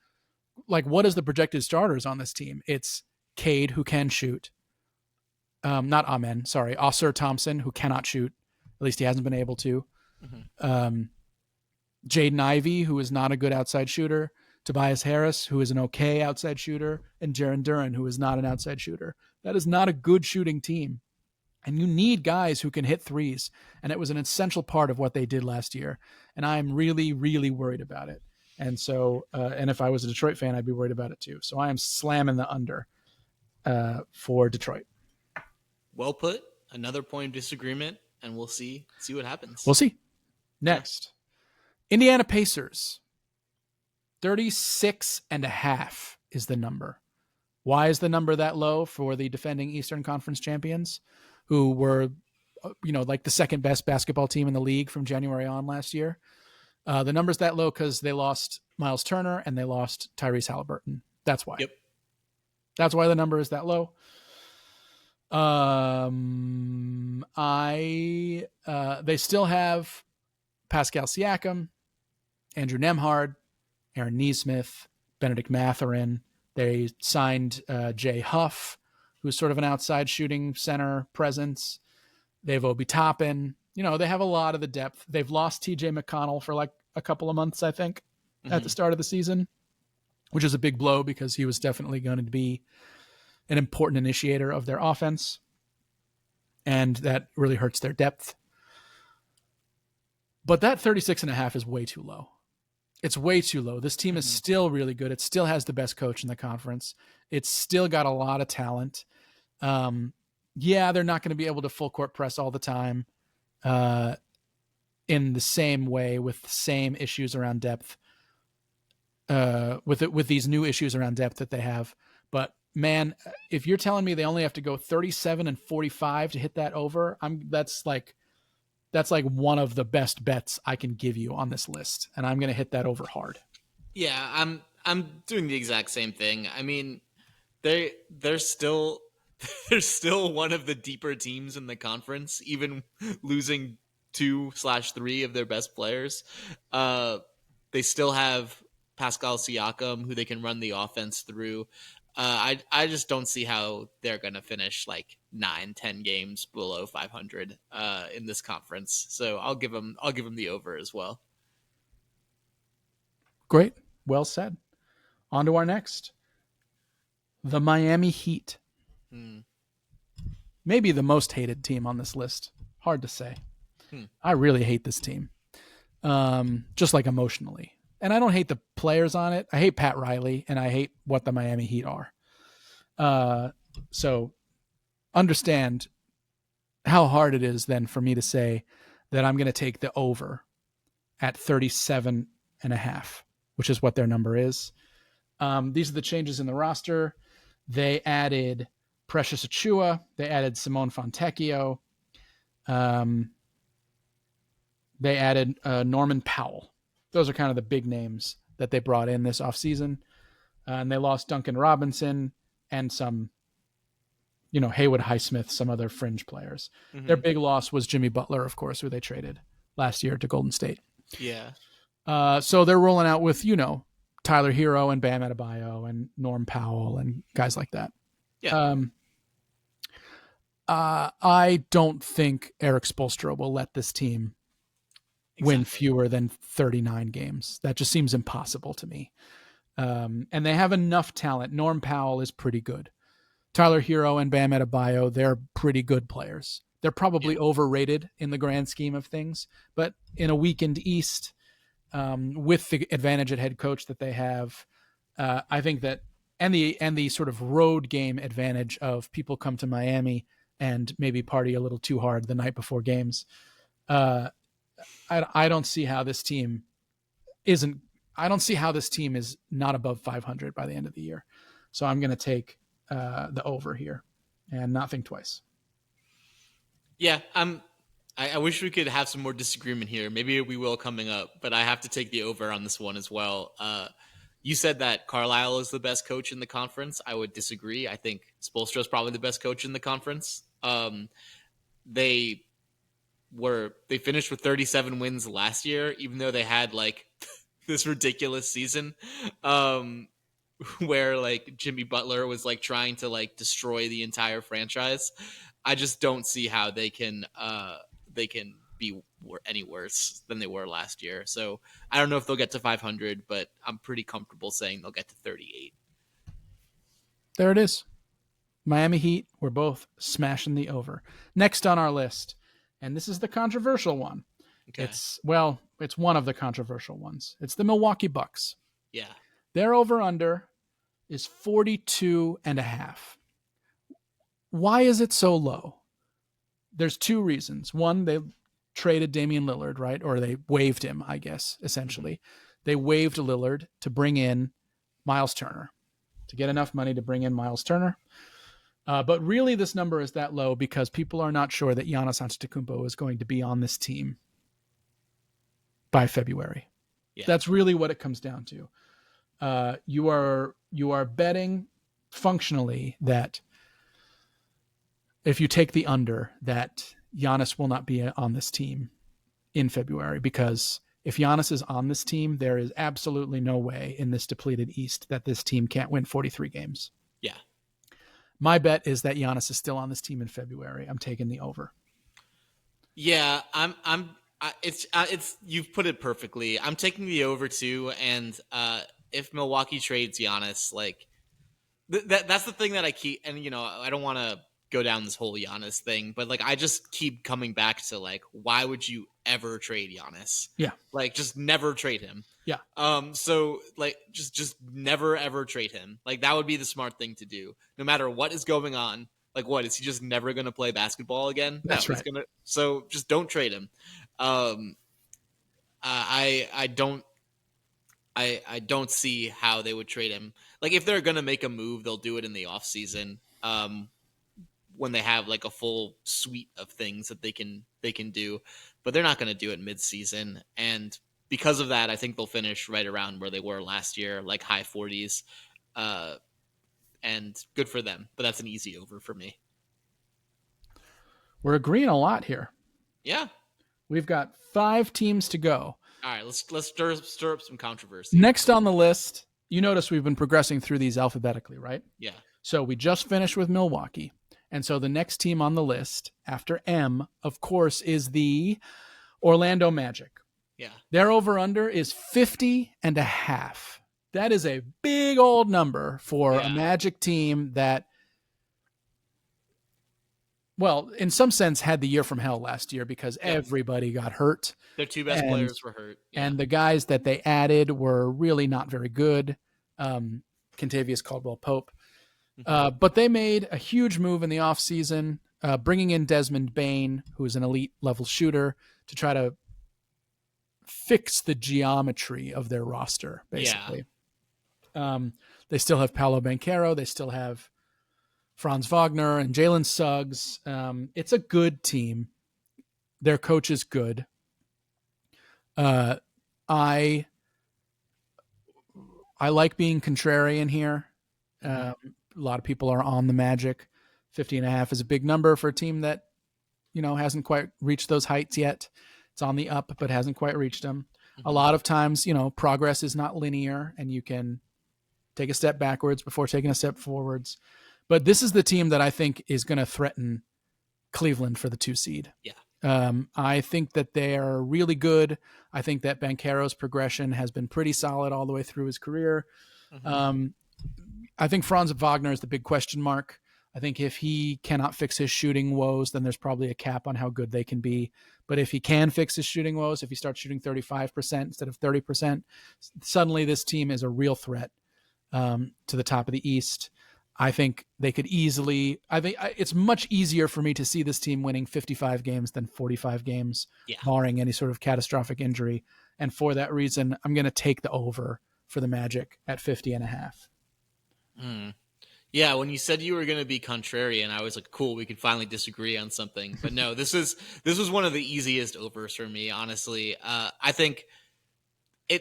like, what is the projected starters on this team? It's Cade, who can shoot. Not Amen, sorry. Ausar Thompson, who cannot shoot. At least he hasn't been able to. Mm-hmm. Jaden Ivey, who is not a good outside shooter. Tobias Harris, who is an okay outside shooter. And Jaron Duran, who is not an outside shooter. That is not a good shooting team. And you need guys who can hit threes. And it was an essential part of what they did last year. And I'm really, really worried about it. And so, and if I was a Detroit fan, I'd be worried about it too. So I am slamming the under for Detroit. Well put. Another point of disagreement, and we'll see what happens. We'll see. Next, Indiana Pacers. 36.5 is the number. Why is the number that low for the defending Eastern Conference champions, who were, like the second best basketball team in the league from January on last year? The number's that low because they lost Miles Turner and they lost Tyrese Halliburton. That's why. Yep. That's why the number is that low. They still have Pascal Siakam, Andrew Nembhard, Aaron Nesmith, Benedict Mathurin. They signed Jay Huff, who's sort of an outside shooting center presence. They have Obi Toppin. They have a lot of the depth. They've lost TJ McConnell for like a couple of months, I think, at the Mm-hmm. start of the season, which is a big blow because he was definitely going to be an important initiator of their offense. And that really hurts their depth. But that 36.5 is way too low. It's way too low. This team is Mm-hmm. still really good. It still has the best coach in the conference. It's still got a lot of talent. Yeah, they're not going to be able to full court press all the time in the same way with the same issues around depth. With these new issues around depth that they have. But man, if you're telling me they only have to go 37 and 45 to hit that over, that's like one of the best bets I can give you on this list, and I'm going to hit that over hard. Yeah, I'm doing the exact same thing. I mean, they're still they're still one of the deeper teams in the conference, even losing 2/3 of their best players. They still have Pascal Siakam, who they can run the offense through. I just don't see how they're gonna finish like 9-10 games below 500 in this conference. So I'll give them the over as well. Great. Well said. On to our next. The Miami Heat. Hmm. Maybe the most hated team on this list. Hard to say. Hmm. I really hate this team. Just like emotionally. And I don't hate the players on it. I hate Pat Riley, and I hate what the Miami Heat are. So understand how hard it is then for me to say that I'm going to take the over at 37.5, which is what their number is. These are the changes in the roster. They added Precious Achua. They added Simone Fontecchio. They added Norman Powell. Those are kind of the big names that they brought in this offseason. And they lost Duncan Robinson and some, Haywood Highsmith, some other fringe players. Mm-hmm. Their big loss was Jimmy Butler, of course, who they traded last year to Golden State. Yeah. So they're rolling out with, Tyler Hero and Bam Adebayo and Norm Powell and guys like that. Yeah. I don't think Eric Spoelstra will let this team win fewer than 39 games. That just seems impossible to me. And they have enough talent. Norm Powell is pretty good. Tyler Hero and Bam Adebayo, they're pretty good players. They're probably overrated in the grand scheme of things, but in a weakened East, with the advantage at head coach that they have, I think that, and the sort of road game advantage of people come to Miami and maybe party a little too hard the night before games. I don't see how this team isn't. I don't see how this team is not above 500 by the end of the year. So I'm going to take the over here and not think twice. Yeah, I wish we could have some more disagreement here. Maybe we will coming up, but I have to take the over on this one as well. You said that Carlisle is the best coach in the conference. I would disagree. I think Spoelstra is probably the best coach in the conference. They finished with 37 wins last year, even though they had like this ridiculous season where like Jimmy Butler was like trying to like destroy the entire franchise. I just don't see how they can be any worse than they were last year. So I don't know if they'll get to 500, but I'm pretty comfortable saying they'll get to 38. There it is. Miami Heat, we're both smashing the over. Next on our list, and this is the controversial one. Okay. It's one of the controversial ones. It's the Milwaukee Bucks. Yeah. Their over-under is 42.5. Why is it so low? There's two reasons. One, they traded Damian Lillard, right? Or they waived him, I guess, essentially. Mm-hmm. They waived Lillard to bring in Miles Turner, to get enough money to bring in Miles Turner. But really, this number is that low because people are not sure that Giannis Antetokounmpo is going to be on this team by February. Yeah. That's really what it comes down to. You are betting functionally that if you take the under, that Giannis will not be on this team in February, because if Giannis is on this team, there is absolutely no way in this depleted East that this team can't win 43 games. Yeah. My bet is that Giannis is still on this team in February. I'm taking the over. Yeah, I'm It's you've put it perfectly. I'm taking the over too, and if Milwaukee trades Giannis, like that's the thing that I keep, and I don't want to go down this whole Giannis thing, but like I just keep coming back to like, why would you ever trade Giannis? Yeah. Like just never trade him. Yeah. So like just never ever trade him. Like that would be the smart thing to do, no matter what is going on. Like what is he just never going to play basketball again? That's no, right. He's gonna. So just don't trade him. I don't see how they would trade him. Like if they're gonna make a move, they'll do it in the off season, when they have like a full suite of things that they can do. But they're not gonna do it mid season, and because of that, I think they'll finish right around where they were last year, like high 40s. And good for them. But that's an easy over for me. We're agreeing a lot here. Yeah. We've got 5 teams to go. All right, let's stir up some controversy. Next on the list, you notice we've been progressing through these alphabetically, right? Yeah. So we just finished with Milwaukee. And so the next team on the list after M, of course, is the Orlando Magic. Yeah. Their over-under is 50.5. That is a big old number for a Magic team that, well, in some sense, had the year from hell last year because everybody got hurt. Their 2 best players were hurt. Yeah. And the guys that they added were really not very good. Kentavious Caldwell-Pope. But they made a huge move in the offseason, bringing in Desmond Bane, who is an elite level shooter, to try to fix the geometry of their roster, basically. Yeah. They still have Paolo Banchero. They still have Franz Wagner and Jalen Suggs. It's a good team. Their coach is good. I like being contrarian here. A lot of people are on the Magic. 50.5 is a big number for a team that, hasn't quite reached those heights yet. It's on the up, but hasn't quite reached them. A lot of times, progress is not linear and you can take a step backwards before taking a step forwards. But this is the team that I think is going to threaten Cleveland for the 2 seed. Yeah. I think that they are really good. I think that Banchero's progression has been pretty solid all the way through his career. I think Franz Wagner is the big question mark. I think if he cannot fix his shooting woes, then there's probably a cap on how good they can be. But if he can fix his shooting woes, if he starts shooting 35% instead of 30%, suddenly this team is a real threat to the top of the East. I think they could easily, it's much easier for me to see this team winning 55 games than 45 games, barring any sort of catastrophic injury. And for that reason, I'm going to take the over for the Magic at 50.5. Yeah, when you said you were going to be contrarian, I was like, cool, we could finally disagree on something. But no, this was one of the easiest overs for me, honestly. I think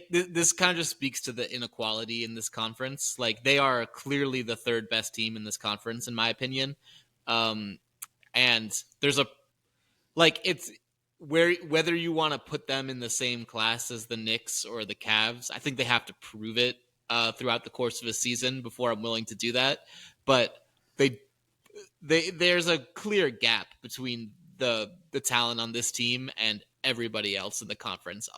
this kind of just speaks to the inequality in this conference. Like, they are clearly the 3rd best team in this conference, in my opinion. And there's it's whether you want to put them in the same class as the Knicks or the Cavs, I think they have to prove it throughout the course of a season before I'm willing to do that. But there's a clear gap between the talent on this team and everybody else in the conference,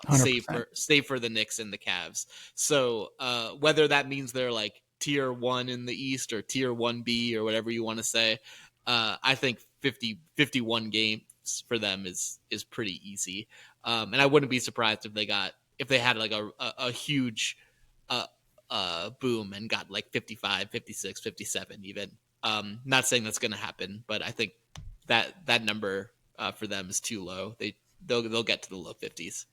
save for the Knicks and the Cavs. So whether that means they're like tier 1 in the East or tier 1B or whatever you want to say, I think 51 games for them is pretty easy. And I wouldn't be surprised if they had like a huge boom and got like 55, 56, 57 even. Not saying that's going to happen, but I think that number for them is too low. They'll get to the low 50s.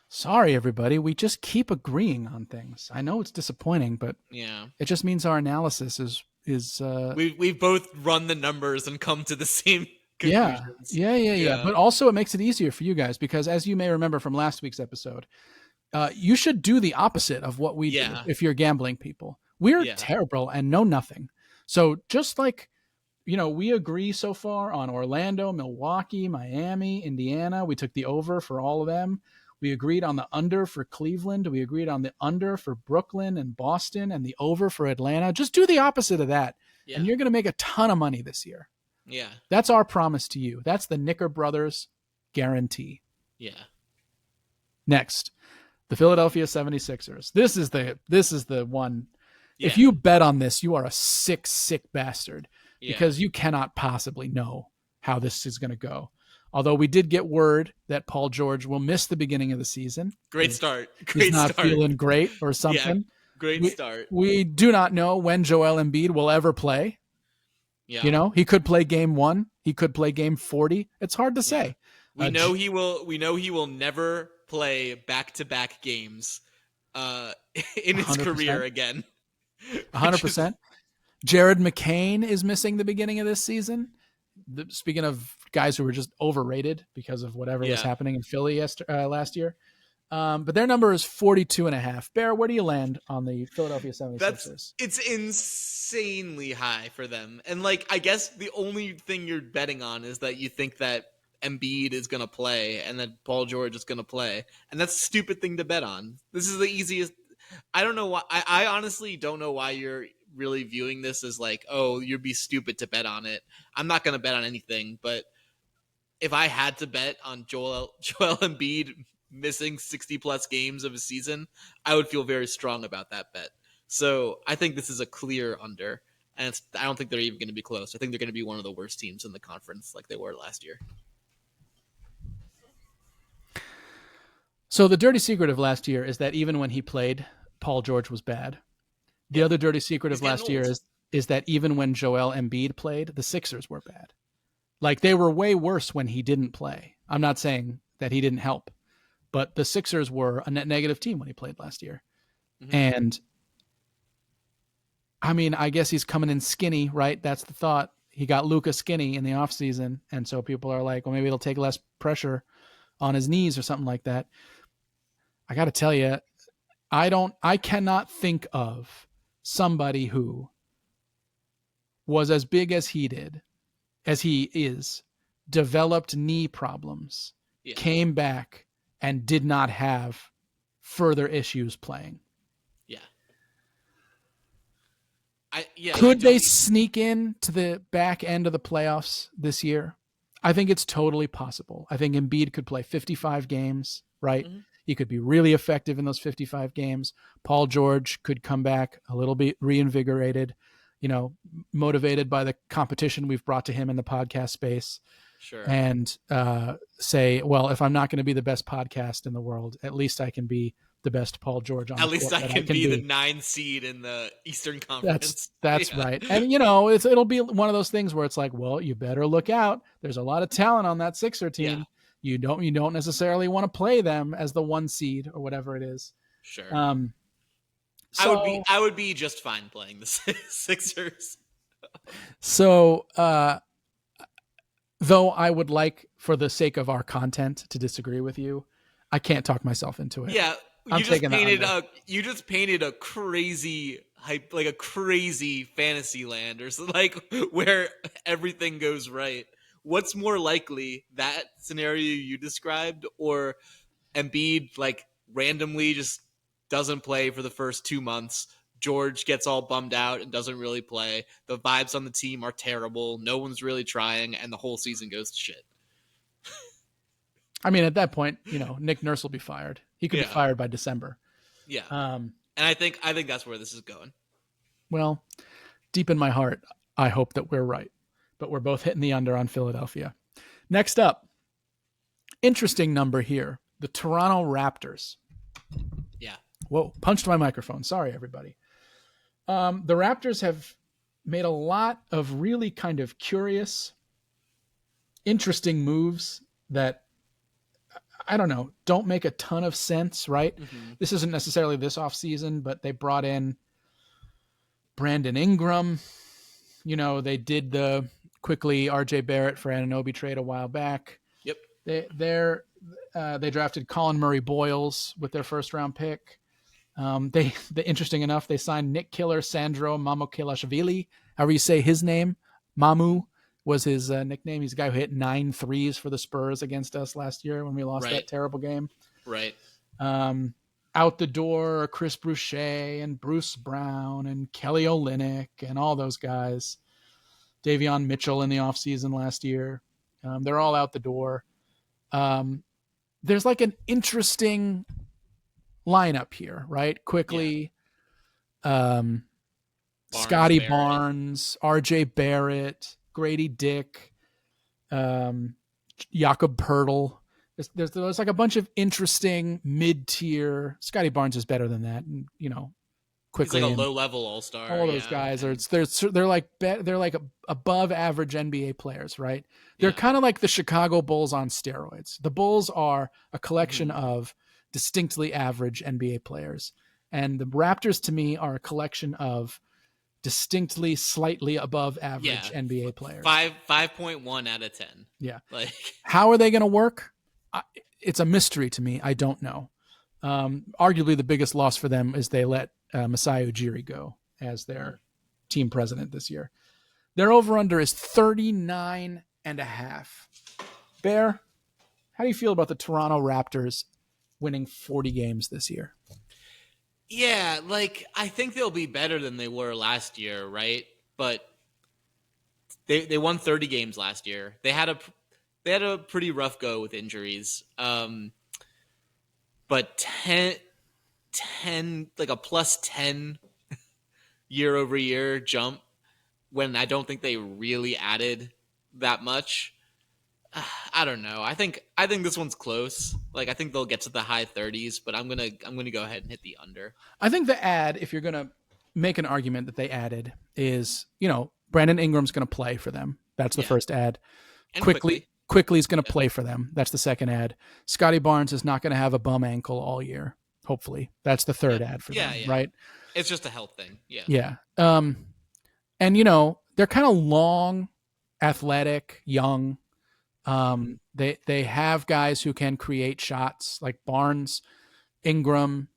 Sorry, everybody. We just keep agreeing on things. I know it's disappointing, but it just means our analysis is we've both run the numbers and come to the same conclusions. Yeah. But also it makes it easier for you guys because, as you may remember from last week's episode, you should do the opposite of what we do if you're gambling people. We're terrible and know nothing. So just like, we agree so far on Orlando, Milwaukee, Miami, Indiana. We took the over for all of them. We agreed on the under for Cleveland. We agreed on the under for Brooklyn and Boston and the over for Atlanta. Just do the opposite of that. Yeah. And you're going to make a ton of money this year. Yeah. That's our promise to you. That's the Knickerbrothers guarantee. Yeah. Next, the Philadelphia 76ers. This is the one. Yeah. If you bet on this, you are a sick bastard Yeah. because you cannot possibly know how this is going to go. Although we did get word that Paul George will miss the beginning of the season. Great start. He's Great not start. feeling great or something. Yeah. Great start. We do not know when Joel Embiid will ever play. Yeah. You know, he could play game 1. He could play game 40. It's hard to say. We know he will. We know he will never play back-to-back games in his 100%. career again. 100%. Jared McCain is missing the beginning of this season. Speaking of guys who were just overrated because of whatever was happening in Philly last year. But their number is 42.5. Bear, where do you land on the Philadelphia 76ers? It's insanely high for them. And like, I guess the only thing you're betting on is that you think that Embiid is going to play and that Paul George is going to play. And that's a stupid thing to bet on. This is the easiest. I don't know why. I honestly don't know why you're really viewing this as like, oh, you'd be stupid to bet on it. I'm not going to bet on anything, but if I had to bet on Joel Embiid missing 60 plus games of a season, I would feel very strong about that bet. So I think this is a clear under, and I don't think they're even going to be close. I think they're going to be one of the worst teams in the conference like they were last year. So the dirty secret of last year is that even when he played, Paul George was bad. The other dirty secret of last year is that even when Joel Embiid played, the Sixers were bad. Like, they were way worse when he didn't play. I'm not saying that he didn't help, but the Sixers were a net negative team when he played last year. Mm-hmm. And I mean, I guess he's coming in skinny, right? That's the thought. He got Luka skinny in the offseason. And so people are like, well, maybe it'll take less pressure on his knees or something like that. I got to tell you, I cannot think of somebody who was as big as he is, developed knee problems, came back and did not have further issues playing. Could they sneak in to the back end of the playoffs this year? I think it's totally possible. I think Embiid could play 55 games, right? Mm-hmm. He could be really effective in those 55 games. Paul George could come back a little bit reinvigorated, motivated by the competition we've brought to him in the podcast space. Sure. And say, well, if I'm not going to be the best podcast in the world, at least I can be the best Paul George on the court. At least I can be the 9 seed in the Eastern Conference. That's right. And, it'll be one of those things where it's like, well, you better look out. There's a lot of talent on that Sixer team. Yeah. You don't necessarily want to play them as the 1 seed or whatever it is. Sure. I would be just fine playing the Sixers. So, though I would like, for the sake of our content, to disagree with you, I can't talk myself into it. Yeah, you just painted a crazy hype, like a crazy fantasy land, or so, like where everything goes right. What's more likely, that scenario you described, or Embiid like randomly just doesn't play for the first 2 months? George gets all bummed out and doesn't really play. The vibes on the team are terrible. No one's really trying, and the whole season goes to shit. I mean, at that point, Nick Nurse will be fired. He could be fired by December. Yeah. And I think that's where this is going. Well, deep in my heart, I hope that we're right. But we're both hitting the under on Philadelphia. Next up, interesting number here. The Toronto Raptors. Yeah. Whoa, punched my microphone. Sorry, everybody. The Raptors have made a lot of really kind of curious, interesting moves that, I don't know, don't make a ton of sense, right? Mm-hmm. This isn't necessarily this offseason, but they brought in Brandon Ingram. They did the quickly RJ Barrett for Anunoby trade a while back. Yep. They drafted Colin Murray Boyles with their first round pick. Interesting enough, they signed Nick Killer Sandro Mamukelashvili. However you say his name, Mamu was his nickname. He's a guy who hit 9 threes for the Spurs against us last year when we lost that terrible game. Right. Out the door, Chris Boucher and Bruce Brown and Kelly Olynyk and all those guys. Davion Mitchell in the offseason last year. They're all out the door. there's like an interesting lineup here, right? Yeah. Quickly, Barnes, Scotty Barrett. Barnes, R.J. Barrett, Grady Dick, um, Jakob Pertl. There's like a bunch of interesting mid-tier. Scotty Barnes is better than that, and He's like a Quickly and low level all star. all those Yeah. guys are And they're like above average NBA players, right? They're yeah. kind of like the Chicago Bulls on steroids. The Bulls are a collection Hmm. of distinctly average NBA players, and the Raptors to me are a collection of distinctly slightly above Yeah. average NBA players. 5.1 out of 10. Yeah. Like, How are they going to work? It's a mystery to me. I don't know. Arguably, the biggest loss for them is they let Masai Ujiri go as their team president this year. Their over-under is 39.5. Bear, how do you feel about the Toronto Raptors winning 40 games this year? yeah, like I think they'll be better than they were last year, right? But they won 30 games last year. They had a pretty rough go with injuries. But 10 like a plus 10 year over year jump when I don't think they really added that much. I don't know. I think this one's close. Like I think they'll get to the high 30s, but I'm gonna go ahead and hit the under. I think the ad, if you're going to make an argument that they added, is, Brandon Ingram's going to play for them. That's the Yeah, first ad. and quickly. Quickly's going to play for them. That's the second ad. Scotty Barnes is not going to have a bum ankle all year. Hopefully, that's the third ad for them, Yeah. right? It's just a health thing. Yeah. Yeah. And they're kind of long, athletic, young. They have guys who can create shots like Barnes, Ingram,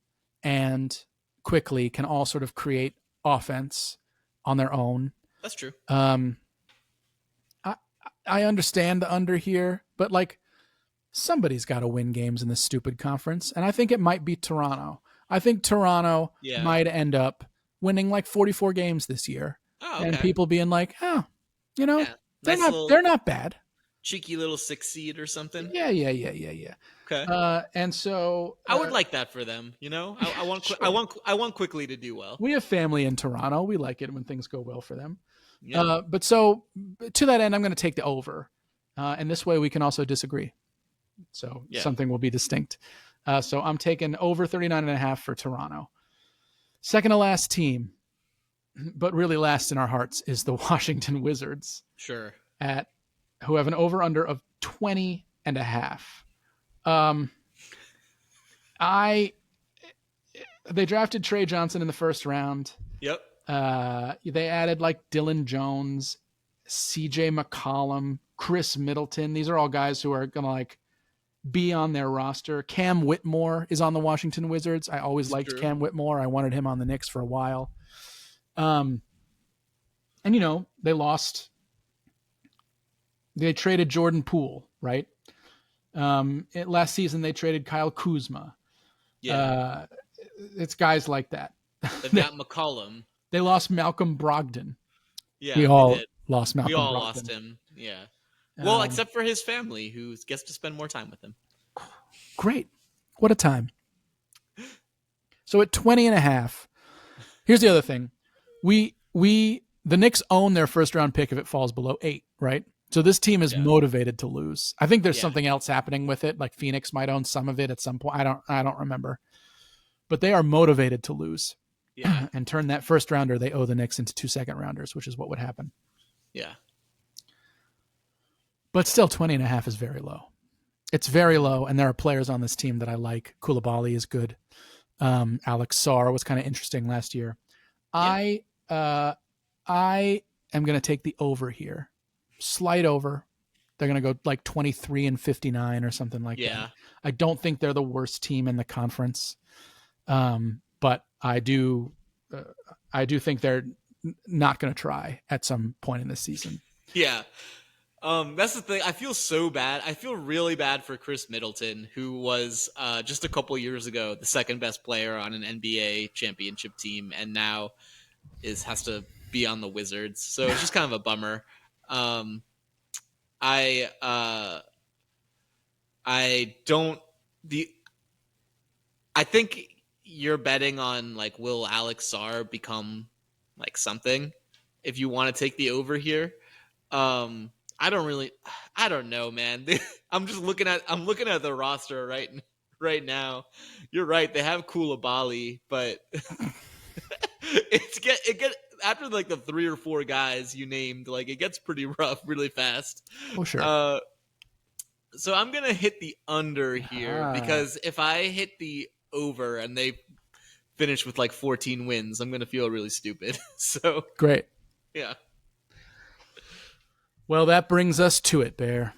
and Quickly can all sort of create offense on their own. That's true. I I understand the under here, but like somebody's got to win games in this stupid conference, and I think it might be Toronto. I think Toronto Yeah. might end up winning like 44 games this year, Oh, and okay. people being like, "Oh, Yeah. they're Nice not little they're not bad." cheeky little 6 seed or something. Yeah. Okay. And so I would like that for them. I want sure. I want quickly to do well. We have family in Toronto. We like it when things go well for them. Yeah. But so to that end, I'm going to take the over, and this way we can also disagree. So something will be distinct. So I'm taking over 39.5 for Toronto. Second to last team, but really last in our hearts, is the Washington Wizards. Sure. Who have an over under of 20.5. They drafted Trey Johnson in the first round. Yep. They added like Dylan Jones, CJ McCollum, Chris Middleton. These are all guys who are gonna like be on their roster. Cam Whitmore is on the Washington Wizards. I always liked Cam Whitmore. I wanted him on the Knicks for a while. And they lost. They traded Jordan Poole, right? Last season they traded Kyle Kuzma. Yeah. It's guys like that. They've got McCollum. They lost Malcolm Brogdon. Yeah. We all lost Malcolm. We all Brogdon. lost him. Yeah. Well, except for his family, who gets to spend more time with him. Great. What a time. So at 20.5, here's the other thing. The Knicks own their first round pick if it falls below 8, right? So this team is motivated to lose. I think there's something else happening with it. Like Phoenix might own some of it at some point. I don't remember. But they are motivated to lose. Yeah. And turn that first rounder they owe the Knicks into 2 second rounders, which is what would happen. Yeah. But still 20.5 is very low. It's very low, and there are players on this team that I like. Koulibaly is good. Alex Sarr was kind of interesting last year. Yeah. I am going to take the over here. Slight over. They're going to go like 23-59 or something like that. I don't think they're the worst team in the conference. But I do think they're not going to try at some point in this season. Yeah. That's the thing. I feel so bad. I feel really bad for Chris Middleton, who was just a couple years ago the second best player on an NBA championship team, and now has to be on the Wizards. So it's just kind of a bummer. I don't the I think you're betting on like will Alex Sarr become like something if you want to take the over here. Um, I don't know, man. I'm looking at the roster right now. You're right. They have Koulibaly, but it get after like the 3 or 4 guys you named, like it gets pretty rough really fast. Oh, sure. Uh, so I'm gonna hit the under here Ah, because if I hit the over and they finish with like 14 wins, I'm gonna feel really stupid. So great. yeah, Well, that brings us to it, Bear.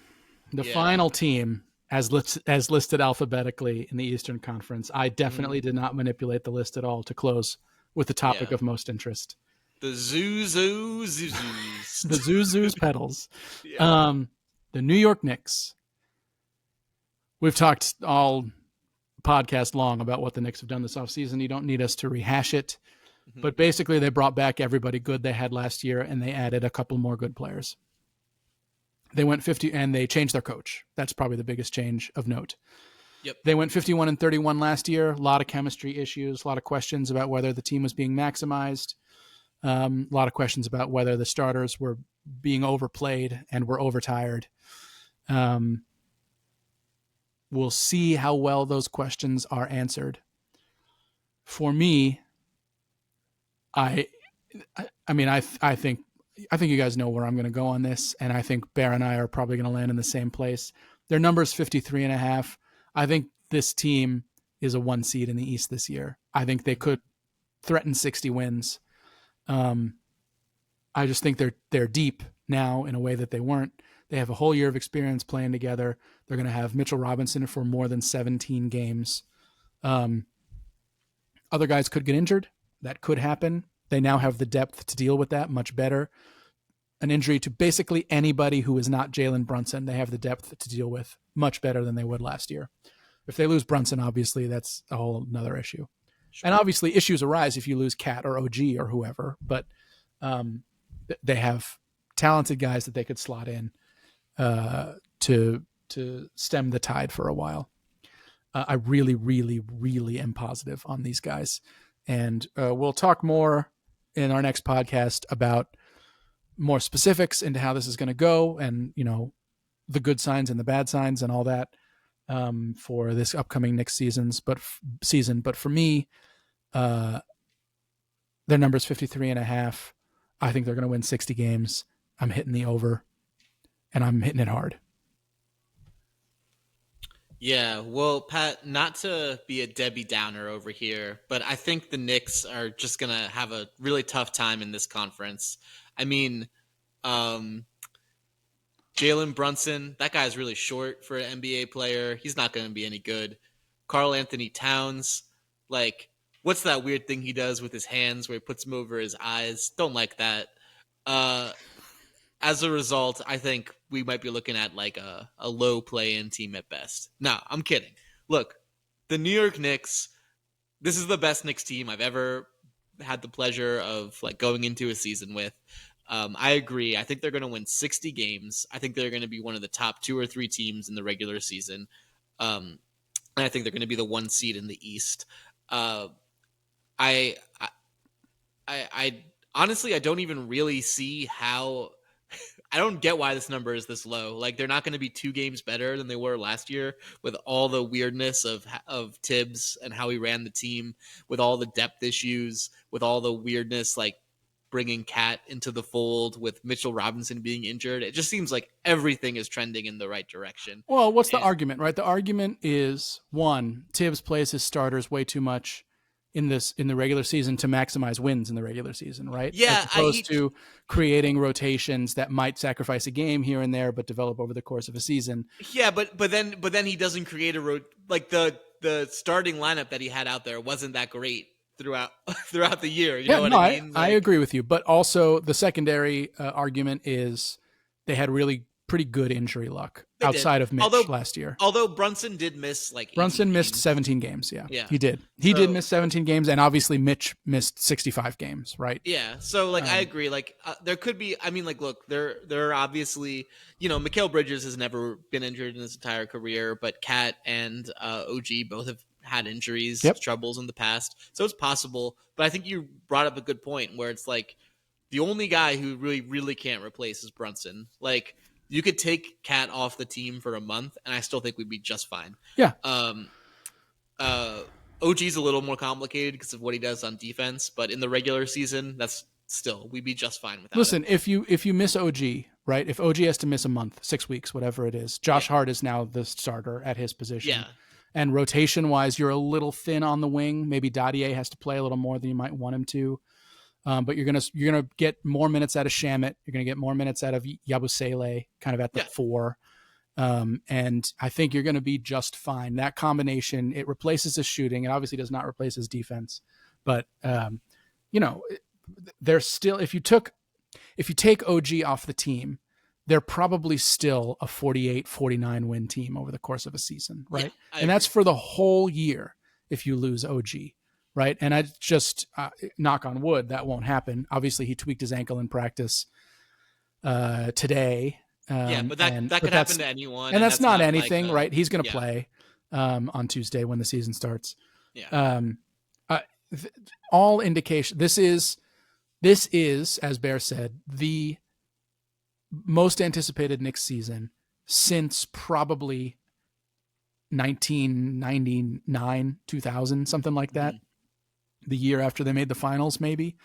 The yeah. final team, as listed alphabetically in the Eastern Conference. I definitely did not manipulate the list at all to close with the topic Yeah. of most interest. The Zuzus. The Zuzu's pedals. Yeah. The New York Knicks. We've talked all podcast long about what the Knicks have done this offseason. You don't need us to rehash it. Mhm. But basically, they brought back everybody good they had last year, and they added a couple more good players. They went 50, and they changed their coach. That's probably the biggest change of note. Yep. They went 51-31 last year. A lot of chemistry issues, a lot of questions about whether the team was being maximized. A lot of questions about whether the starters were being overplayed and were overtired. We'll see how well those questions are answered. For me, I think you guys know where I'm going to go on this, and I think Bear and I are probably going to land in the same place. Their number's 53.5. I think this team is a 1 seed in the East this year. I think they could threaten 60 wins. I just think they're deep now in a way that they weren't. They have a whole year of experience playing together. They're going to have Mitchell Robinson for more than 17 games. Other guys could get injured. That could happen. They now have the depth to deal with that much better. An injury to basically anybody who is not Jalen Brunson, they have the depth to deal with much better than they would last year. If they lose Brunson, obviously that's a whole another issue. Sure. And obviously issues arise if you lose Cat or OG or whoever, but they have talented guys that they could slot in to stem the tide for a while. I really, really, really am positive on these guys. And we'll talk more in our next podcast about more specifics into how this is going to go and, the good signs and the bad signs and all that for this upcoming Knicks season. But for me, their number's 53.5. I think they're going to win 60 games. I'm hitting the over, and I'm hitting it hard. Yeah, well, Pat, not to be a Debbie Downer over here, but I think the Knicks are just going to have a really tough time in this conference. I mean, Jalen Brunson, that guy's really short for an NBA player. He's not going to be any good. Karl Anthony Towns, like, what's that weird thing he does with his hands where he puts them over his eyes? Don't like that. As a result, I think we might be looking at like a low play-in team at best. No, I'm kidding. Look, the New York Knicks, this is the best Knicks team I've ever had the pleasure of like going into a season with. I agree. I think they're going to win 60 games. I think they're going to be one of the top 2 or 3 teams in the regular season. And I think they're going to be the 1 seed in the East. I honestly, I don't even really see how. I don't get why this number is this low. Like they're not going to be 2 games better than they were last year with all the weirdness of Tibbs and how he ran the team, with all the depth issues, with all the weirdness like bringing Cat into the fold, with Mitchell Robinson being injured. It just seems like everything is trending in the right direction. Well, what's the argument, right? The argument is, one, Tibbs plays his starters way too much in the regular season to maximize wins in the regular season, right? Yeah, as opposed to creating rotations that might sacrifice a game here and there, but develop over the course of a season. Yeah, but then he doesn't create like the starting lineup that he had out there wasn't that great throughout the year. You know what I mean? I agree with you, but also the secondary argument is they had really pretty good injury luck They outside did. of Mitch last year. Although Brunson did miss like 18 Brunson missed games. 17 games. Yeah, Yeah. he did. He did miss 17 games, and obviously Mitch missed 65 games, right? Yeah. So like I agree. Like there could be. I mean, like look, there are obviously, Mikal Bridges has never been injured in his entire career, but Kat and OG both have had injuries, troubles in the past, so it's possible. But I think you brought up a good point where it's like the only guy who really can't replace is Brunson. Like you could take Kat off the team for a month, and I still think we'd be just fine. Yeah. OG's a little more complicated because of what he does on defense, but in the regular season, we'd be just fine without Listen, it. if you miss OG, right? If OG has to miss a month, 6 weeks, whatever it is, Josh Hart is now the starter at his position. Yeah. And rotation wise, you're a little thin on the wing. Maybe Dadier has to play a little more than you might want him to. But you're gonna get more minutes out of Shamit. You're gonna get more minutes out of Yabusele, kind of at the 4. And I think you're going to be just fine. That combination, it replaces his shooting. It obviously does not replace his defense, but there's still, if you take OG off the team, they're probably still a 48-49 win team over the course of a season. Right. Yeah, and that's for the whole year. If you lose OG, right. And I just knock on wood, that won't happen. Obviously he tweaked his ankle in practice today. But that could happen to anyone. And that's not anything, like, right? He's going to play on Tuesday when the season starts. Yeah. All indication, this is, as Bear said, the most anticipated Knicks season since probably 1999, 2000, something like that. The year after they made the finals, maybe.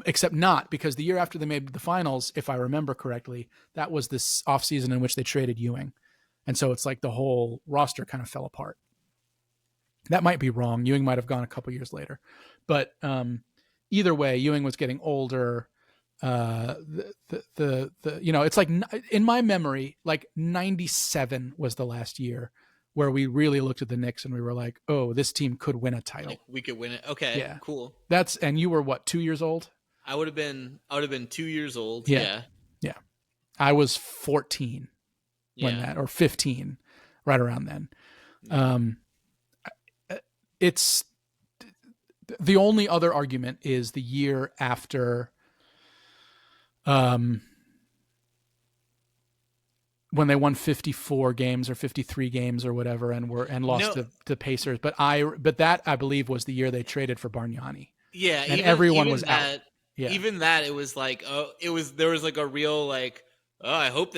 Except not, because the year after they made the finals, if I remember correctly, that was this offseason in which they traded Ewing. And so it's like the whole roster kind of fell apart. That might be wrong. Ewing might have gone a couple years later. But either way, Ewing was getting older. It's like, in my memory, like 97 was the last year where we really looked at the Knicks and we were like, oh, this team could win a title. Like we could win it. Okay, yeah. Cool. And you were what, 2 years old? I would have been 2 years old. Yeah. I was 14 when that, or 15, right around then. It's the only other argument is the year after, when they won 54 games or 53 games or whatever, and lost to Pacers. But that I believe was the year they traded for Bargnani. Yeah. And everyone was that, out. Yeah. Even that, it was like, there was like a real like, oh, I hope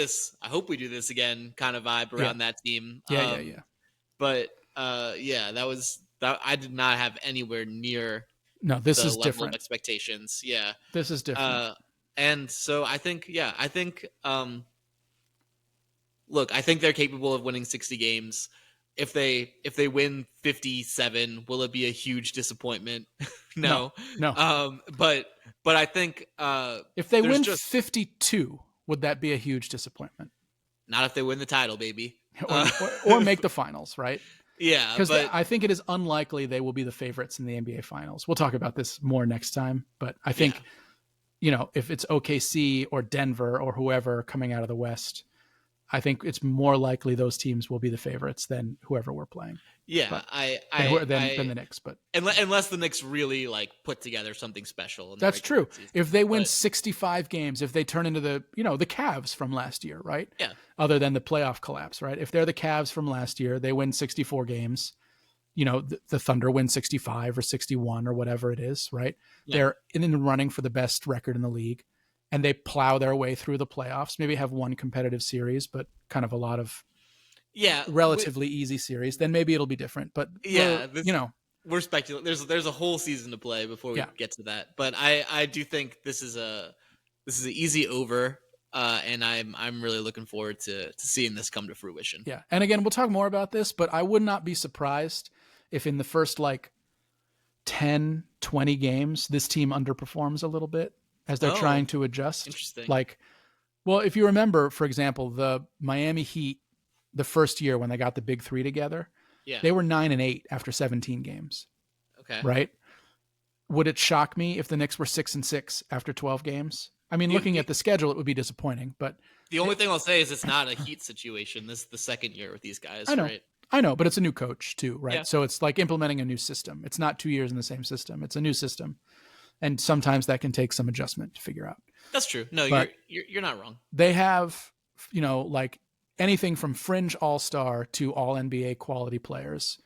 we do this again kind of vibe around that team. Yeah. But that I did not have anywhere near. No, this the is level different. Of expectations. Yeah. This is different. And so I think, look, I think they're capable of winning 60 games. If they win 57, will it be a huge disappointment? No. But I think if they win 52, would that be a huge disappointment? Not if they win the title, baby. or make the finals, right? Yeah, because I think it is unlikely they will be the favorites in the NBA Finals. We'll talk about this more next time, but I think if it's OKC or Denver or whoever coming out of the West, I think it's more likely those teams will be the favorites than whoever we're playing. Yeah, than the Knicks, but unless the Knicks really like put together something special. That's true. Season. If they win 65 games, if they turn into the Cavs from last year, right? Yeah. Other than the playoff collapse, right? If they're the Cavs from last year, they win 64 games. The Thunder win 65 or 61 or whatever it is, right? Yeah. They're in the running for the best record in the league, and they plow their way through the playoffs. Maybe have one competitive series, but kind of a lot of relatively easy series. Then maybe it'll be different. But we're speculating. There's a whole season to play before we get to that. But I do think this is an easy over. And I'm really looking forward to seeing this come to fruition. Yeah. And again, we'll talk more about this, but I would not be surprised if in the first 10, 20 games, this team underperforms a little bit as they're trying to adjust. Interesting. If you remember, for example, the Miami Heat, the first year when they got the big three together, they were 9-8 after 17 games. Okay. Right. Would it shock me if the Knicks were 6-6 after 12 games? I mean, looking at the schedule, it would be disappointing, but The only thing I'll say is it's not a Heat situation. This is the second year with these guys, I know. right? I know, but it's a new coach too, right? Yeah, So it's like implementing a new system. It's not 2 years in the same system. It's a new system. And sometimes that can take some adjustment to figure out. that's true. No, But you're not wrong. they have, like anything from fringe all-star to all NBA quality players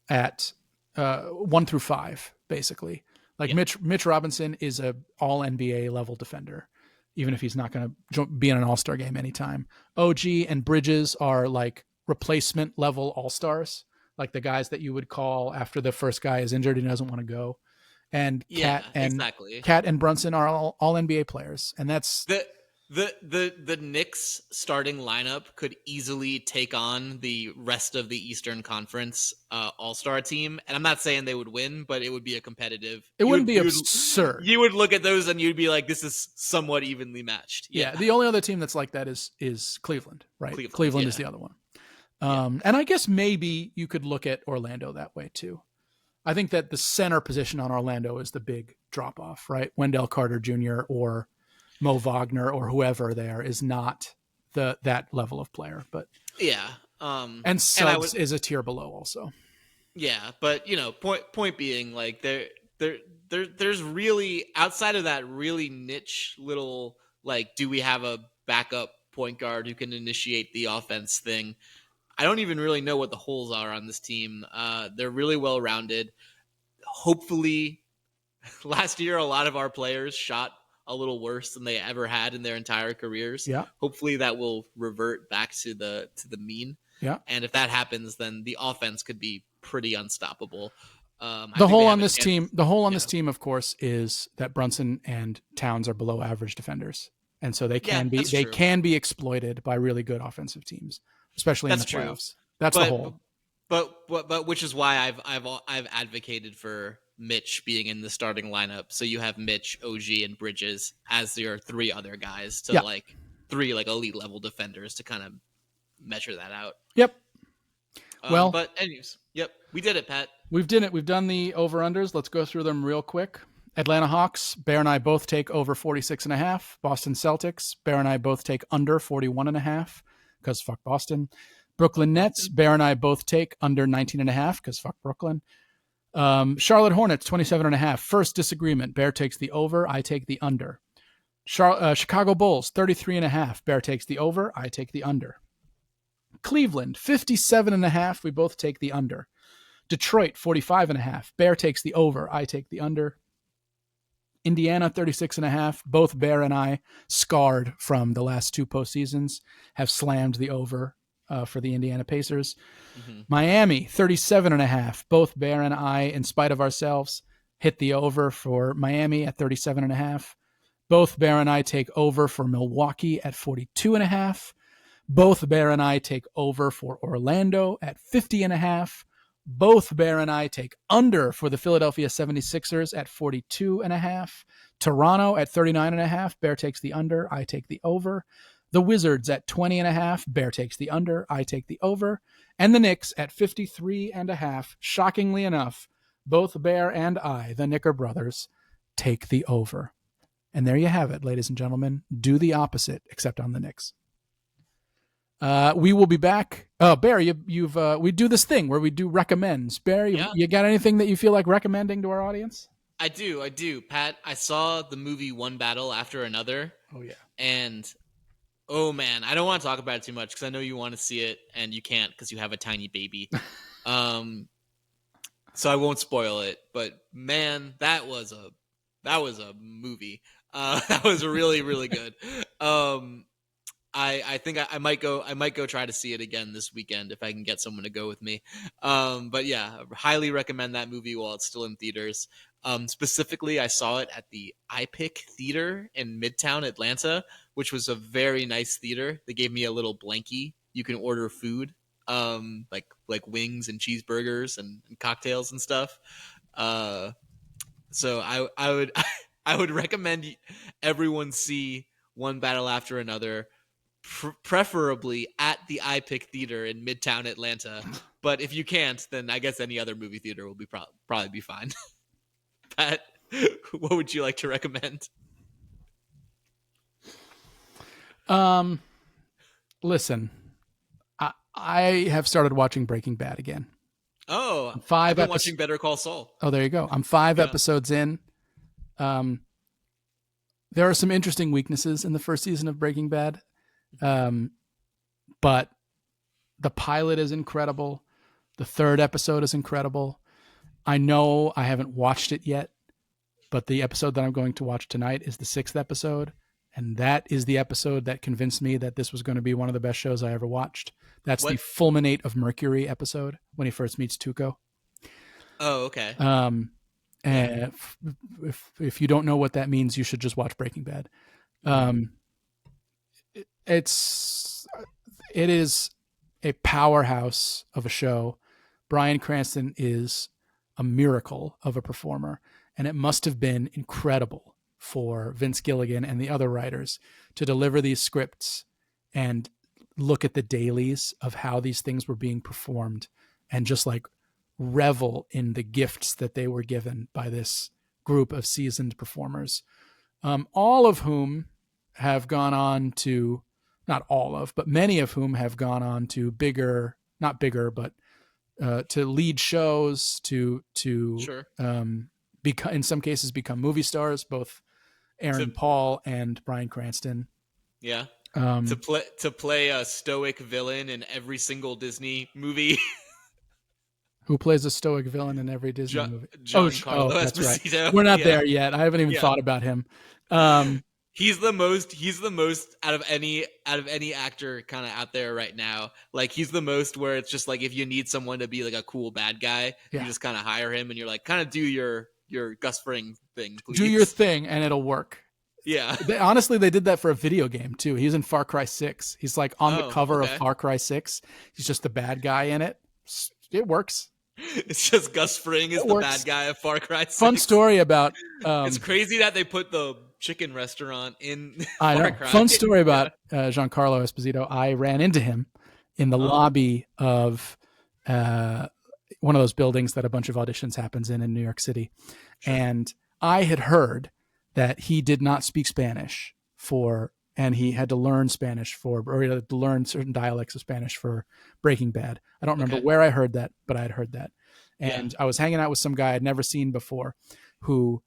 at 1 through 5, basically. Like Yeah. Mitch Robinson is a all NBA level defender, even if he's not going to be in an all-star game anytime. OG and Bridges are like replacement level all-stars, like the guys that you would call after the first guy is injured and doesn't want to go. And Yeah, exactly. Cat and Brunson are all NBA players, and that's the Knicks starting lineup could easily take on the rest of the Eastern Conference All-Star team, and I'm not saying they would win, but it would be a competitive. it wouldn't be absurd. You would look at those and you'd be like, "This is somewhat evenly matched." Yeah, the only other team that's like that is Cleveland, right? Cleveland is the other one. And I guess maybe you could look at Orlando that way too. I think that the center position on Orlando is the big drop off, right? Wendell Carter Jr. or Mo Wagner or whoever there is not that level of player, but yeah. And Suggs is a tier below also. Yeah, but point being, like there's really, outside of that really niche little, like, do we have a backup point guard who can initiate the offense thing? I don't even really know what the holes are on this team. They're really well rounded. Hopefully, last year a lot of our players shot a little worse than they ever had in their entire careers. Yeah. Hopefully that will revert back to the mean. Yeah. And if that happens, then the offense could be pretty unstoppable. The hole on this team, of course, is that Brunson and Towns are below average defenders, and so they can be exploited by really good offensive teams, especially in the playoffs. That's the hole. But which is why I've advocated for Mitch being in the starting lineup. So you have Mitch, OG, and Bridges as your three other guys to like three like elite level defenders to kind of measure that out. Yep. But anyways, yep, we did it, Pat. We've done the over-unders. Let's go through them real quick. Atlanta Hawks, Bear and I both take over 46.5. Boston Celtics, Bear and I both take under 41.5 because fuck Boston. Brooklyn Nets, Bear and I both take under 19.5 because fuck Brooklyn. Charlotte Hornets, 27.5. First disagreement. Bear takes the over. I take the under. Chicago Bulls, 33.5. Bear takes the over. I take the under. Cleveland, 57.5. We both take the under. Detroit, 45.5. Bear takes the over. I take the under. Indiana, 36.5. Both Bear and I, scarred from the last two postseasons, have slammed the over for the Indiana Pacers. Mm-hmm. Miami, 37.5. Both Bear and I, in spite of ourselves, hit the over for Miami at 37.5. Both Bear and I take over for Milwaukee at 42.5. Both Bear and I take over for Orlando at 50.5. Both Bear and I take under for the Philadelphia 76ers at 42.5. Toronto at 39.5. Bear takes the under. I take the over. The Wizards at 20.5. Bear takes the under. I take the over. And the Knicks at 53.5. Shockingly enough, both Bear and I, the Knickerbrothers, take the over. And there you have it, ladies and gentlemen. Do the opposite, except on the Knicks. We will be back. Oh, Bear, we do this thing where we do recommends. Bear, you got anything that you feel like recommending to our audience? I do. Pat, I saw the movie One Battle After Another. Oh, yeah. And, oh, man, I don't want to talk about it too much because I know you want to see it and you can't because you have a tiny baby. So I won't spoil it. But, man, that was a movie. That was really, really good. I think I might go try to see it again this weekend if I can get someone to go with me. But yeah, highly recommend that movie while it's still in theaters. Specifically, I saw it at the iPic Theater in Midtown Atlanta, which was a very nice theater. They gave me a little blankie. You can order food, like wings and cheeseburgers and cocktails and stuff. So I would I would recommend everyone see One Battle After Another. Preferably at the iPic Theater in Midtown Atlanta, but if you can't, then I guess any other movie theater will be probably be fine. Pat, what would you like to recommend? Um, listen, I have started watching Breaking Bad again. Oh, I'm I've five been episodes. watching Better Call Saul. Oh, there you go. I'm five Yeah. episodes in. Um, there are some interesting weaknesses in the first season of Breaking Bad, um, but the pilot is incredible. The third episode is incredible. I know I haven't watched it yet, but the episode that I'm going to watch tonight is the sixth episode. And that is the episode that convinced me that this was going to be one of the best shows I ever watched. That's the What? Fulminate of Mercury episode when he first meets Tuco. Oh, okay. Um, Yeah. and if you don't know what that means, you should just watch Breaking Bad. Mhm. Um, it's it is a powerhouse of a show. Bryan Cranston is a miracle of a performer, and it must have been incredible for Vince Gilligan and the other writers to deliver these scripts and look at the dailies of how these things were being performed and just like revel in the gifts that they were given by this group of seasoned performers, all of whom have gone on to, not all of, but many of whom have gone on to bigger, not bigger, but to lead shows, to Sure. become, in some cases, become movie stars. Both Aaron To Paul and Bryan Cranston. yeah. Um, To play a stoic villain in every single Disney movie. who plays a stoic villain in every Disney movie? Giancarlo That's right. Esposito. We're not Yeah. there yet. I haven't even Yeah. thought about him. Um, He's the most out of any actor kind of out there right now. Like he's the most where it's just like if you need someone to be like a cool bad guy, Yeah. you just kind of hire him and you're like kind of do your Gus Fring thing, please. do your thing and it'll work. Yeah. Honestly, they did that for a video game too. He's in Far Cry 6. He's like on the cover of Far Cry 6. He's just the bad guy in it. It works. It's just Gus Fring is the bad guy of Far Cry 6. Fun story about it's crazy that they put the chicken restaurant in I Far know. Cry. Fun story about Giancarlo Esposito. I ran into him in the lobby of one of those buildings that a bunch of auditions happens in New York City. Sure. And I had heard that he did not speak Spanish and he had to learn Spanish or he had to learn certain dialects of Spanish for Breaking Bad. I don't remember where I heard that, but I had heard that. And I was hanging out with some guy I'd never seen before who,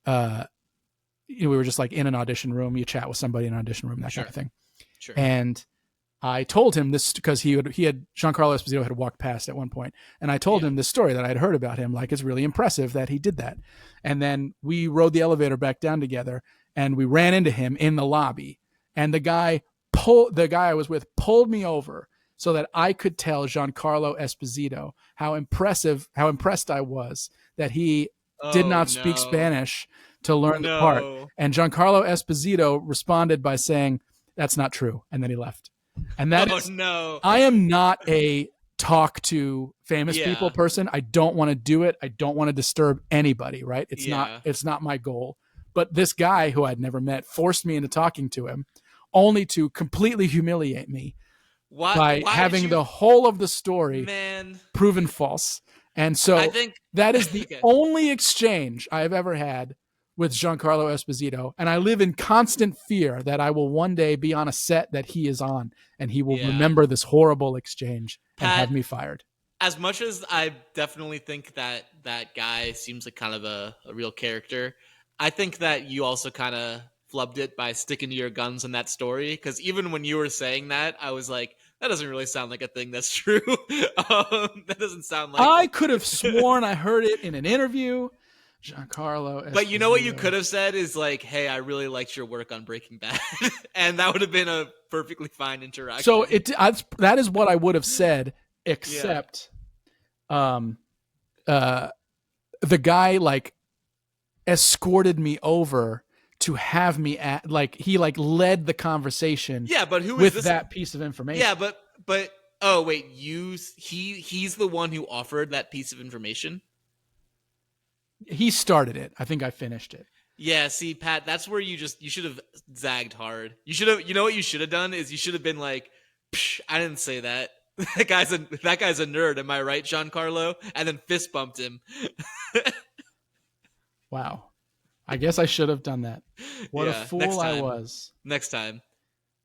we were just like in an audition room. You chat with somebody in an audition room, that kind of thing. Sure. And I told him this because he had Giancarlo Esposito had walked past at one point, and I told him this story that I'd heard about him. Like, it's really impressive that he did that. And then we rode the elevator back down together, and we ran into him in the lobby. And the guy I was with pulled me over so that I could tell Giancarlo Esposito how impressed I was that he did not speak Spanish to learn the part. And Giancarlo Esposito responded by saying, "That's not true," and then he left. And that I am not a talk to famous people person. I don't want to do it. I don't want to disturb anybody, right? It's not my goal. But this guy who I'd never met forced me into talking to him, only to completely humiliate me by having the whole of the story proven false. And so I think that is the only exchange I've ever had with Giancarlo Esposito, and I live in constant fear that I will one day be on a set that he is on, and he will remember this horrible exchange and have me fired. As much as I definitely think that that guy seems like kind of a real character, I think that you also kind of flubbed it by sticking to your guns in that story, because even when you were saying that, I was like, that doesn't really sound like a thing that's true. That doesn't sound like... I could have sworn I heard it in an interview. Giancarlo Esposito. But you know what you could have said is like, hey, I really liked your work on Breaking Bad. And that would have been a perfectly fine interaction. So that is what I would have said, except the guy like escorted me over to have me he led the conversation but who with is that piece of information. Yeah, but oh wait, he's the one who offered that piece of information? He started it. I think I finished it. Yeah, see, Pat, that's where you should have zagged hard. You know what you should have done is you should have been like, I didn't say that. That guy's a nerd. Am I right, Giancarlo? And then fist bumped him. Wow. I guess I should have done that. What a fool I was. Next time.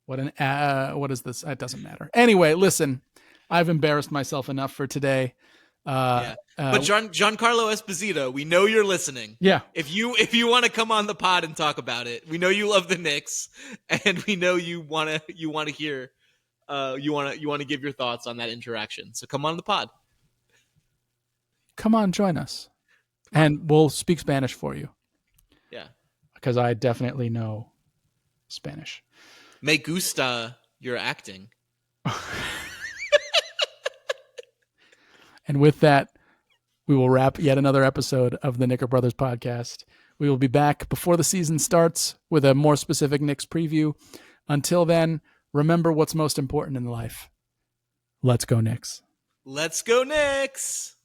What is this? It doesn't matter. Anyway, listen, I've embarrassed myself enough for today. But Giancarlo Esposito, we know you're listening. Yeah. If you want to come on the pod and talk about it, we know you love the Knicks, and we know you want to hear, you want to give your thoughts on that interaction. So come on the pod. Come on, join us, and we'll speak Spanish for you. Yeah, because I definitely know Spanish. Me gusta your acting. And with that, we will wrap yet another episode of the Knickerbrothers podcast. We will be back before the season starts with a more specific Knicks preview. Until then, remember what's most important in life. Let's go Knicks. Let's go Knicks.